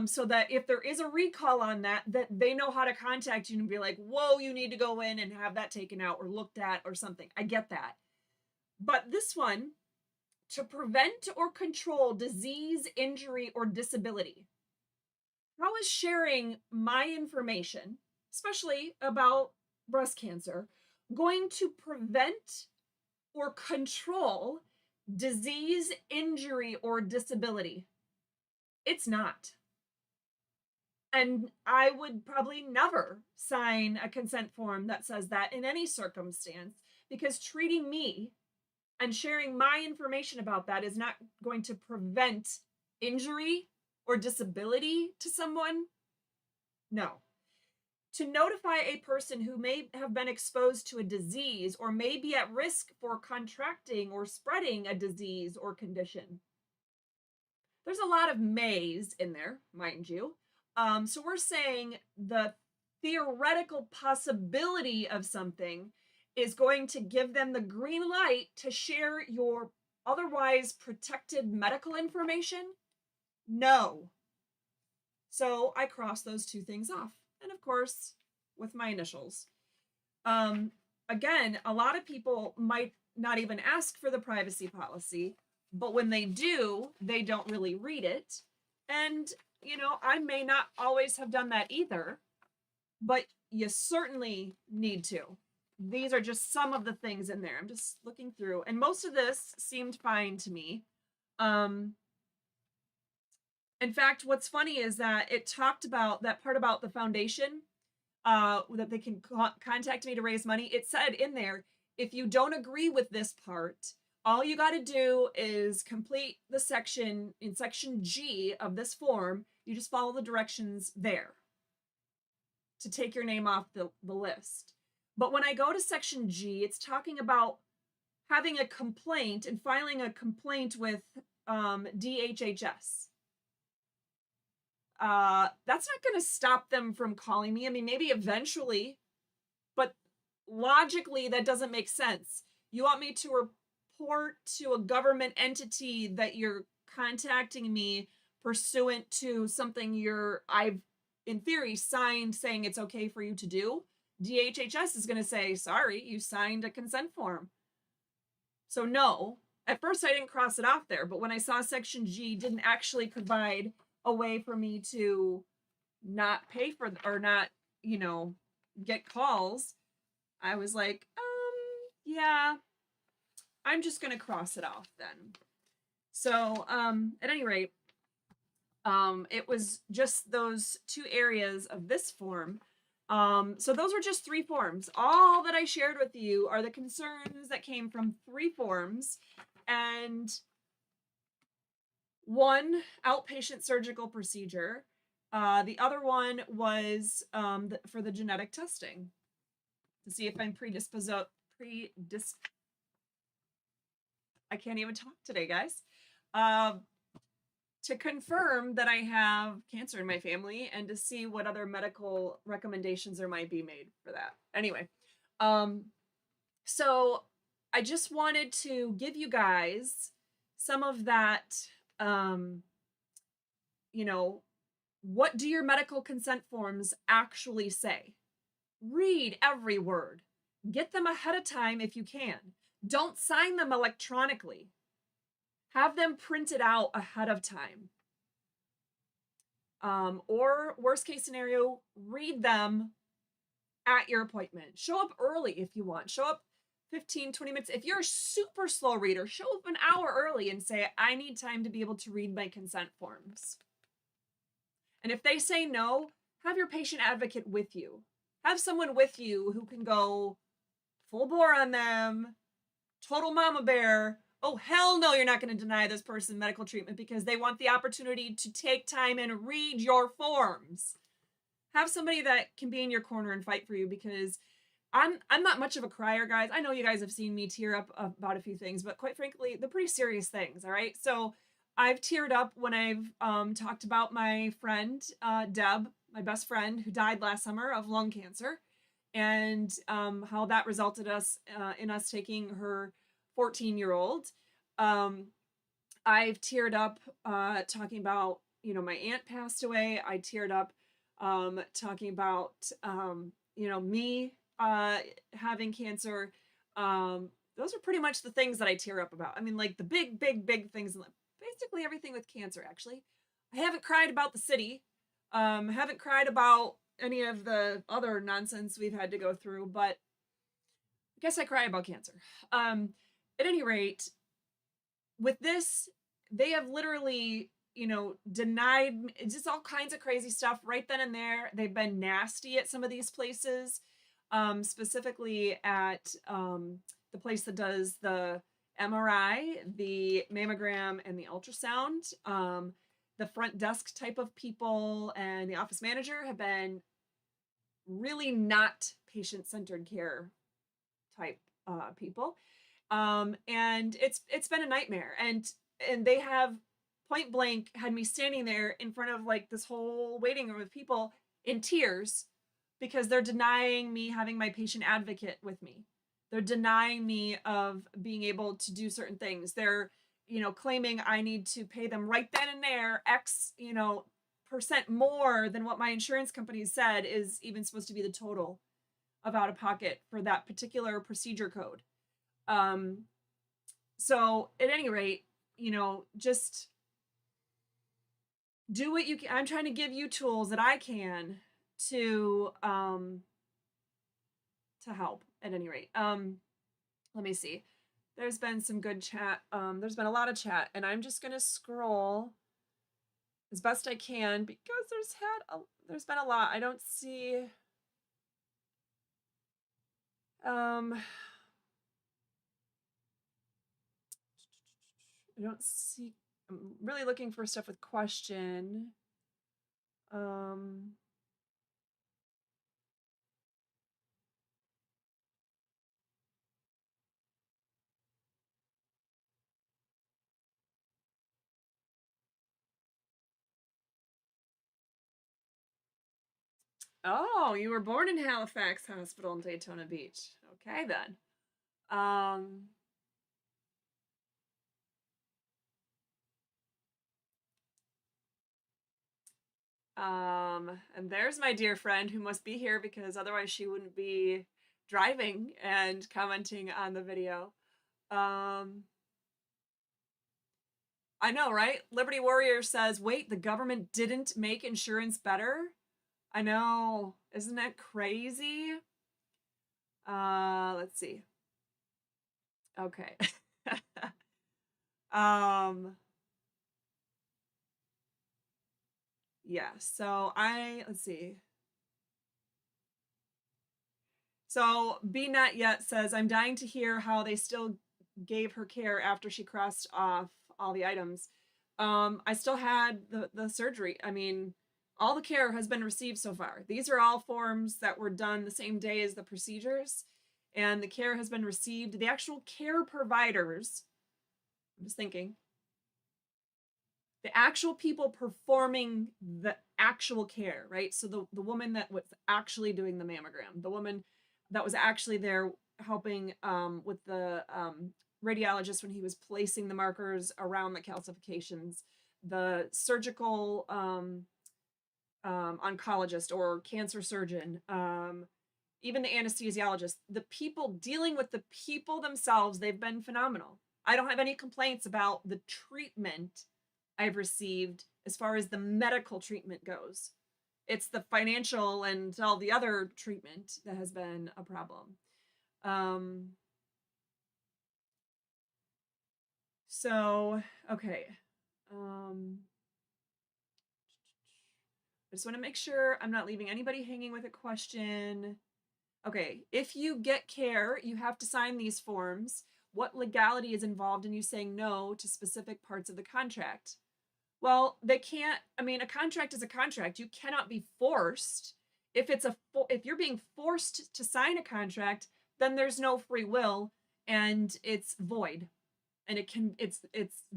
so that if there is a recall on that they know how to contact you and be like, whoa, you need to go in and have that taken out or looked at or something. I get that. But this one, to prevent or control disease, injury, or disability. How is sharing my information, especially about breast cancer, going to prevent or control disease, injury, or disability? It's not. And I would probably never sign a consent form that says that in any circumstance, because treating me and sharing my information about that is not going to prevent injury or disability to someone. No. To notify a person who may have been exposed to a disease or may be at risk for contracting or spreading a disease or condition. There's a lot of mays in there, mind you. So we're saying the theoretical possibility of something is going to give them the green light to share your otherwise protected medical information? No. So I cross those two things off. And of course, with my initials. Again, a lot of people might not even ask for the privacy policy, but when they do, they don't really read it. And, I may not always have done that either, but you certainly need to. These are just some of the things in there. I'm just looking through, and most of this seemed fine to me. In fact, what's funny is that it talked about that part about the foundation, that they can contact me to raise money. It said in there, if you don't agree with this part, all you got to do is complete the section in section G of this form. You just follow the directions there to take your name off the list. But when I go to section G, it's talking about having a complaint and filing a complaint with DHHS. That's not going to stop them from calling me. I mean, maybe eventually, but logically, that doesn't make sense. You want me to report to a government entity that you're contacting me pursuant to something I've, in theory, signed saying it's okay for you to do? DHHS is going to say, sorry, you signed a consent form. So no, at first I didn't cross it off there, but when I saw section G didn't actually provide a way for me to not pay for or not, get calls, I was like, yeah, I'm just going to cross it off then. So, at any rate, it was just those two areas of this form. So those were just 3 forms. All that I shared with you are the concerns that came from 3 forms, and 1 outpatient surgical procedure. The other one was for the genetic testing to see if I'm predisposed I can't even talk today, guys. Um, to confirm that I have cancer in my family and to see what other medical recommendations there might be made for that. Anyway, um, so I just wanted to give you guys some of that, um, you know, what do your medical consent forms actually say? Read every word. Get them ahead of time if you can. Don't sign them electronically. Have them printed out ahead of time. Or worst case scenario, read them at your appointment. Show up early if you want. Show up 15, 20 minutes. If you're a super slow reader, show up an hour early and say, I need time to be able to read my consent forms. And if they say no, have your patient advocate with you. Have someone with you who can go full bore on them, total mama bear. Oh, hell no, you're not going to deny this person medical treatment because they want the opportunity to take time and read your forms. Have somebody that can be in your corner and fight for you, because I'm not much of a crier, guys. I know you guys have seen me tear up about a few things, but quite frankly, they're pretty serious things, all right? So I've teared up when I've talked about my friend, Deb, my best friend, who died last summer of lung cancer, and how that resulted in us taking her 14-year-old. I've teared up talking about, my aunt passed away. I teared up talking about, me having cancer. Those are pretty much the things that I tear up about. I mean, like the big, big, big things, basically everything with cancer, actually. I haven't cried about the city. Haven't cried about any of the other nonsense we've had to go through, but I guess I cry about cancer. At any rate, with this, they have literally, denied just all kinds of crazy stuff right then and there. They've been nasty at some of these places, specifically at the place that does the MRI, the mammogram, and the ultrasound. The front desk type of people and the office manager have been really not patient-centered care type people. And it's been a nightmare. And they have point blank had me standing there in front of like this whole waiting room of people in tears because they're denying me having my patient advocate with me. They're denying me of being able to do certain things. They're, claiming I need to pay them right then and there X, percent more than what my insurance company said is even supposed to be the total of out of pocket for that particular procedure code. So at any rate, just do what you can. I'm trying to give you tools that I can to help at any rate. Let me see. There's been some good chat. There's been a lot of chat, and I'm just gonna scroll as best I can because there's been a lot. I don't see. I don't see. I'm really looking for stuff with question. Oh, you were born in Halifax Hospital in Daytona Beach. Okay, then. And there's my dear friend who must be here because otherwise she wouldn't be driving and commenting on the video. I know, right? Liberty Warrior says, wait, the government didn't make insurance better? I know. Isn't that crazy? Let's see. Okay. Yeah, so let's see. So Be Not Yet says, I'm dying to hear how they still gave her care after she crossed off all the items. I still had the surgery. I mean, all the care has been received so far. These are all forms that were done the same day as the procedures, and the care has been received. The actual care providers I'm just thinking. The actual people performing the actual care, right? So the woman that was actually doing the mammogram, the woman that was actually there helping with the radiologist when he was placing the markers around the calcifications, the surgical oncologist or cancer surgeon, even the anesthesiologist, the people dealing with the people themselves, they've been phenomenal. I don't have any complaints about the treatment I've received as far as the medical treatment goes. It's the financial and all the other treatment that has been a problem. So, okay. I just want to make sure I'm not leaving anybody hanging with a question. Okay, if you get care, you have to sign these forms. What legality is involved in you saying no to specific parts of the contract? Well, they can't, I mean, a contract is a contract. You cannot be forced. If you're being forced to sign a contract, then there's no free will and it's void. And it's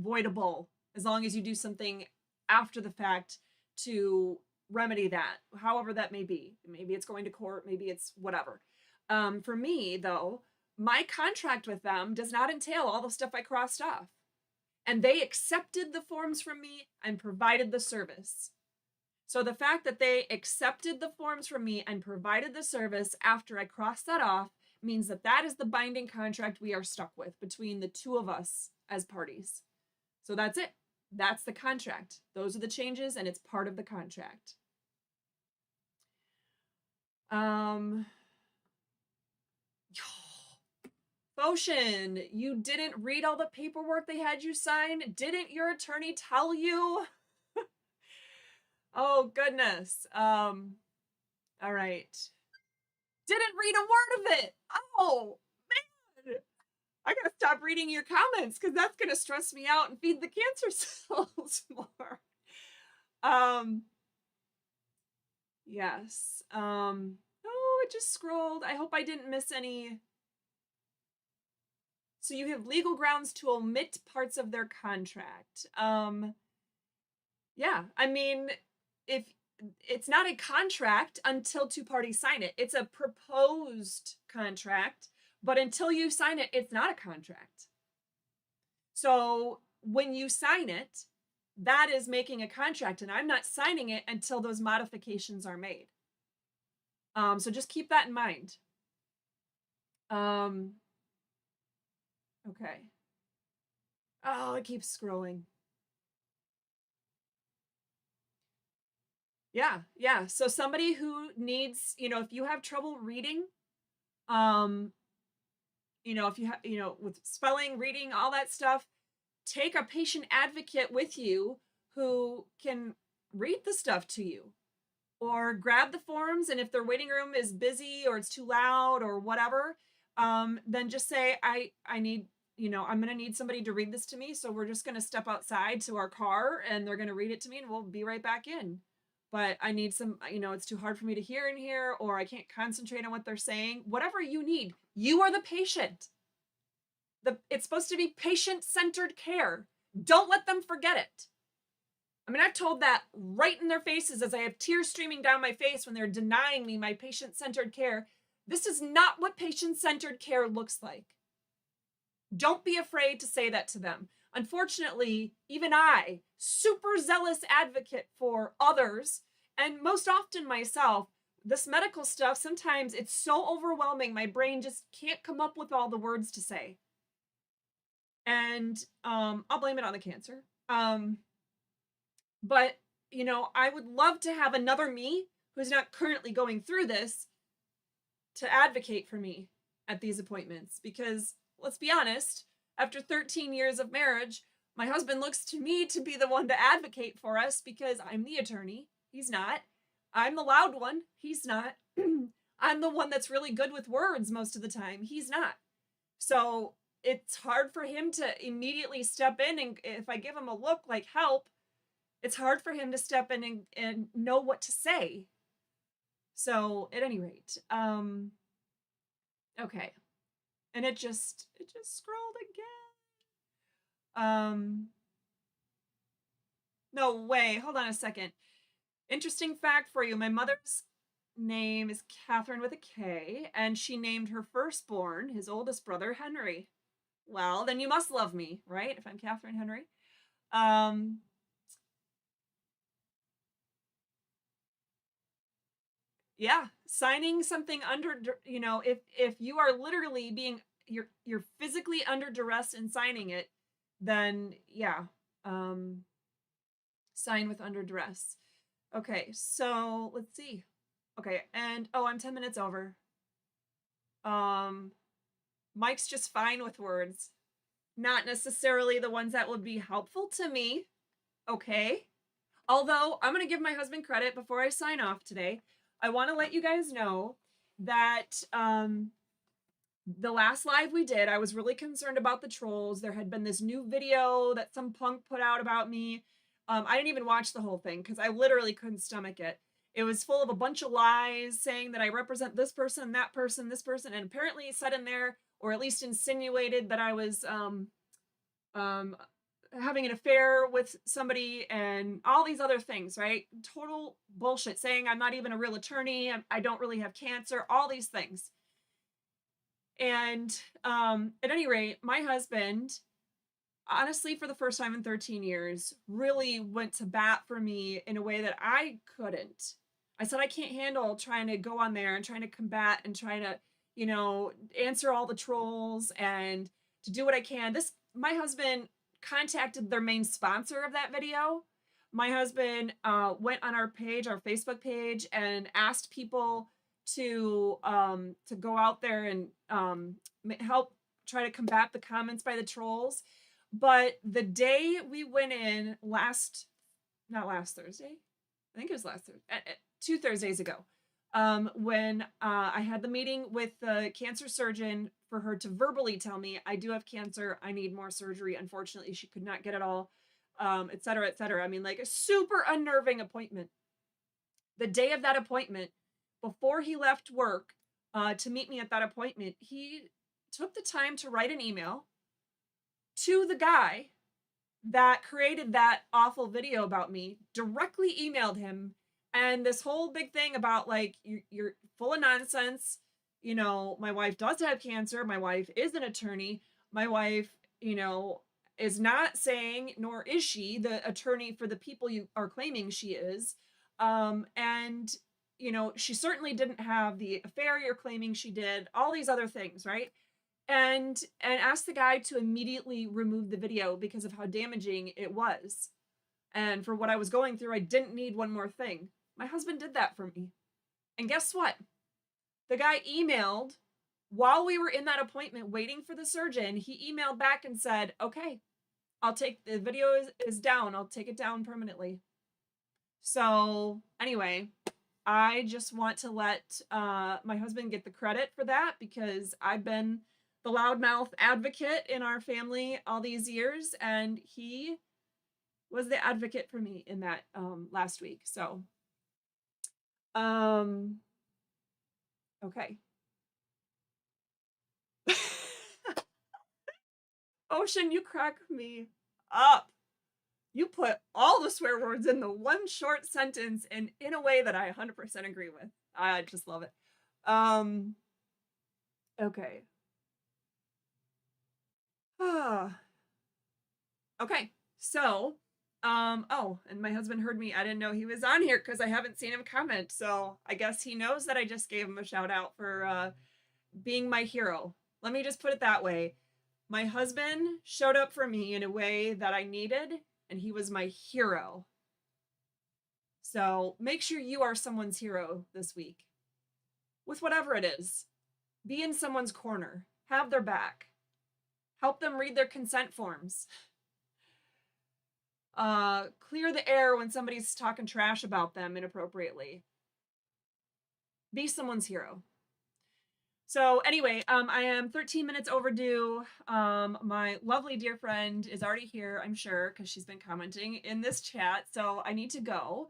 voidable as long as you do something after the fact to remedy that, however that may be. Maybe it's going to court, maybe it's whatever. For me, though, my contract with them does not entail all the stuff I crossed off. And they accepted the forms from me and provided the service. So the fact that they accepted the forms from me and provided the service after I crossed that off means that that is the binding contract we are stuck with between the two of us as parties. So that's it. That's the contract. Those are the changes, and it's part of the contract. Potion, you didn't read all the paperwork they had you sign? Didn't your attorney tell you? Oh, goodness. All right. Didn't read a word of it. Oh, man. I gotta stop reading your comments because that's gonna stress me out and feed the cancer cells more. Yes. Oh, it just scrolled. I hope I didn't miss any. So you have legal grounds to omit parts of their contract. Yeah, I mean, if it's not a contract until two parties sign it, it's a proposed contract, but until you sign it, it's not a contract. So when you sign it, that is making a contract, and I'm not signing it until those modifications are made. So just keep that in mind. Okay. Oh, it keeps scrolling. Yeah. So somebody who needs, if you have trouble reading, if you have, with spelling, reading, all that stuff, take a patient advocate with you who can read the stuff to you, or grab the forms. And if their waiting room is busy or it's too loud or whatever, then just say, I need, I'm going to need somebody to read this to me. So we're just going to step outside to our car and they're going to read it to me and we'll be right back in. But I need some, it's too hard for me to hear in here, or I can't concentrate on what they're saying. Whatever you need, you are the patient. It's supposed to be patient-centered care. Don't let them forget it. I mean, I've told that right in their faces as I have tears streaming down my face when they're denying me my patient-centered care. This is not what patient-centered care looks like. Don't be afraid to say that to them. Unfortunately, even I, super zealous advocate for others, and most often myself, this medical stuff, sometimes it's so overwhelming, my brain just can't come up with all the words to say. And I'll blame it on the cancer. But, I would love to have another me who's not currently going through this to advocate for me at these appointments. Because let's be honest, after 13 years of marriage, my husband looks to me to be the one to advocate for us because I'm the attorney. He's not. I'm the loud one. He's not. I'm the one that's really good with words most of the time. He's not. So it's hard for him to immediately step in. And if I give him a look like help, it's hard for him to step in and know what to say. So at any rate, okay. And it just scrolled again. No way. Hold on a second. Interesting fact for you. My mother's name is Katherine with a K, and she named her firstborn, his oldest brother, Henry. Well, then you must love me, right? If I'm Katherine Henry. Um, yeah, signing something under, if you are literally being, you're physically under duress in signing it, then yeah, um, sign with under duress. Okay, so let's see. Okay, and oh, I'm 10 minutes over. Um, Mike's just fine with words, not necessarily the ones that would be helpful to me. Okay. Although I'm going to give my husband credit before I sign off today. I want to let you guys know that the last live we did, I was really concerned about the trolls. There had been this new video that some punk put out about me. I didn't even watch the whole thing because I literally couldn't stomach it. It was full of a bunch of lies saying that I represent this person, that person, this person, and apparently said in there, or at least insinuated that I was um, having an affair with somebody and all these other things, right? Total bullshit, saying I'm not even a real attorney, I don't really have cancer, all these things. And at any rate, my husband, honestly, for the first time in 13 years, really went to bat for me in a way that I couldn't. I said, I can't handle trying to go on there and trying to combat and trying to, answer all the trolls and to do what I can. My husband contacted their main sponsor of that video. My husband went on our page, our Facebook page, and asked people to go out there and help try to combat the comments by the trolls. But the day we went in not last Thursday, I think it was last Thursday, 2 Thursdays ago, when I had the meeting with the cancer surgeon for her to verbally tell me I do have cancer, I need more surgery. Unfortunately, she could not get it all, et cetera, et cetera. I mean, like a super unnerving appointment. The day of that appointment, before he left work to meet me at that appointment, he took the time to write an email to the guy that created that awful video about me, directly emailed him, and this whole big thing about like you're full of nonsense. My wife does have cancer, my wife is an attorney, my wife is not saying, nor is she the attorney for the people you are claiming she is. And she certainly didn't have the affair you're claiming she did, all these other things, right? And asked the guy to immediately remove the video because of how damaging it was. And for what I was going through, I didn't need one more thing. My husband did that for me. And guess what? The guy emailed while we were in that appointment waiting for the surgeon. He emailed back and said, okay, I'll take the video is down. I'll take it down permanently. So anyway, I just want to let my husband get the credit for that because I've been the loudmouth advocate in our family all these years, and he was the advocate for me in that last week. So, okay. Ocean, you crack me up. You put all the swear words in the one short sentence and in a way that I 100% agree with. I just love it. Okay. Okay. So, oh, and my husband heard me. I didn't know he was on here because I haven't seen him comment. So I guess he knows that I just gave him a shout out for being my hero. Let me just put it that way. My husband showed up for me in a way that I needed, and he was my hero. So make sure you are someone's hero this week with whatever it is. Be in someone's corner, have their back, help them read their consent forms. Clear the air when somebody's talking trash about them inappropriately. Be someone's hero. So anyway, I am 13 minutes overdue. My lovely dear friend is already here, I'm sure, because she's been commenting in this chat. So I need to go.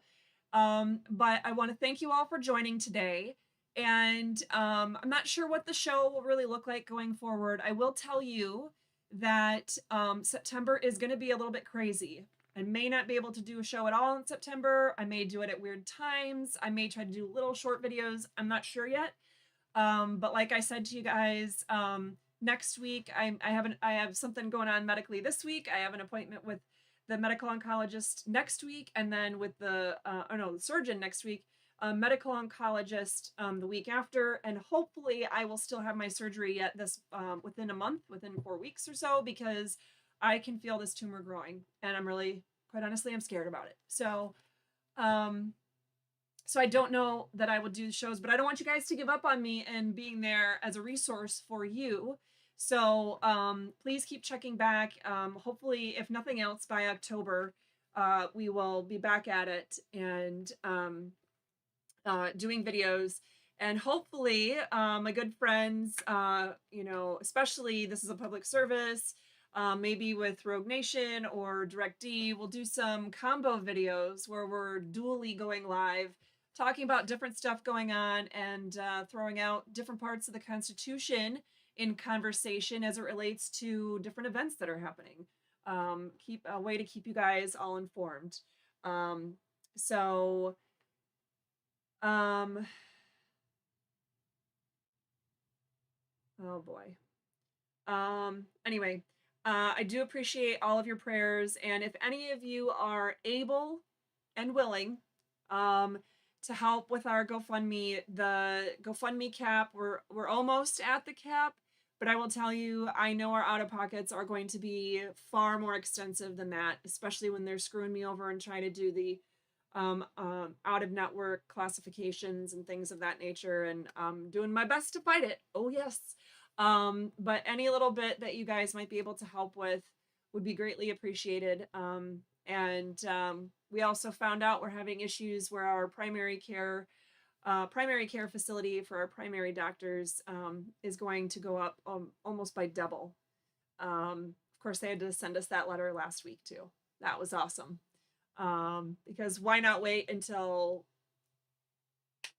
But I want to thank you all for joining today. And I'm not sure what the show will really look like going forward. I will tell you that September is going to be a little bit crazy. I may not be able to do a show at all in September. I may do it at weird times. I may try to do little short videos. I'm not sure yet. But like I said to you guys, next week I have something going on medically this week. I have an appointment with the medical oncologist next week, and then with the the surgeon next week, medical oncologist the week after, and hopefully I will still have my surgery yet this within a month, within 4 weeks or so, because I can feel this tumor growing, and I'm really, quite honestly, I'm scared about it. So so I don't know that I will do the shows, but I don't want you guys to give up on me and being there as a resource for you. So please keep checking back. Hopefully, if nothing else, by October, we will be back at it and doing videos. And hopefully, my good friends, especially this is a public service, maybe with Rogue Nation or Direct D, we'll do some combo videos where we're dually going live, talking about different stuff going on and throwing out different parts of the Constitution in conversation as it relates to different events that are happening. Keep a way to keep you guys all informed. Oh boy. Anyway, I do appreciate all of your prayers, and if any of you are able and willing to help with our GoFundMe, the GoFundMe cap, we're almost at the cap, but I will tell you, I know our out-of-pockets are going to be far more extensive than that, especially when they're screwing me over and trying to do the out-of-network classifications and things of that nature, and I'm doing my best to fight it. Oh yes. But any little bit that you guys might be able to help with would be greatly appreciated. We also found out we're having issues where our primary care facility for our primary doctors is going to go up almost by double. Of course, they had to send us that letter last week too. That was awesome. Because why not wait until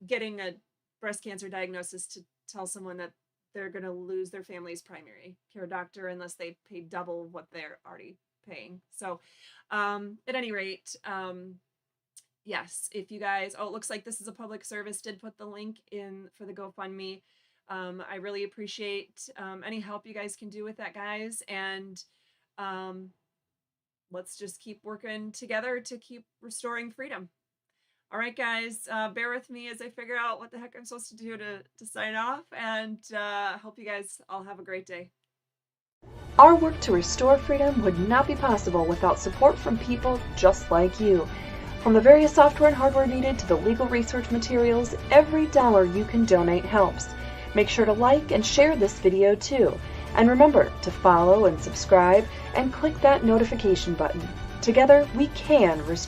getting a breast cancer diagnosis to tell someone that they're going to lose their family's primary care doctor unless they pay double what they're already paying. So at any rate, yes, if you guys, it looks like this is a public service, did put the link in for the GoFundMe. I really appreciate any help you guys can do with that, guys. And let's just keep working together to keep restoring freedom. All right, guys, bear with me as I figure out what the heck I'm supposed to do to sign off, and hope you guys all have a great day. Our work to restore freedom would not be possible without support from people just like you. From the various software and hardware needed to the legal research materials, every dollar you can donate helps. Make sure to like and share this video too. And remember to follow and subscribe and click that notification button. Together, we can restore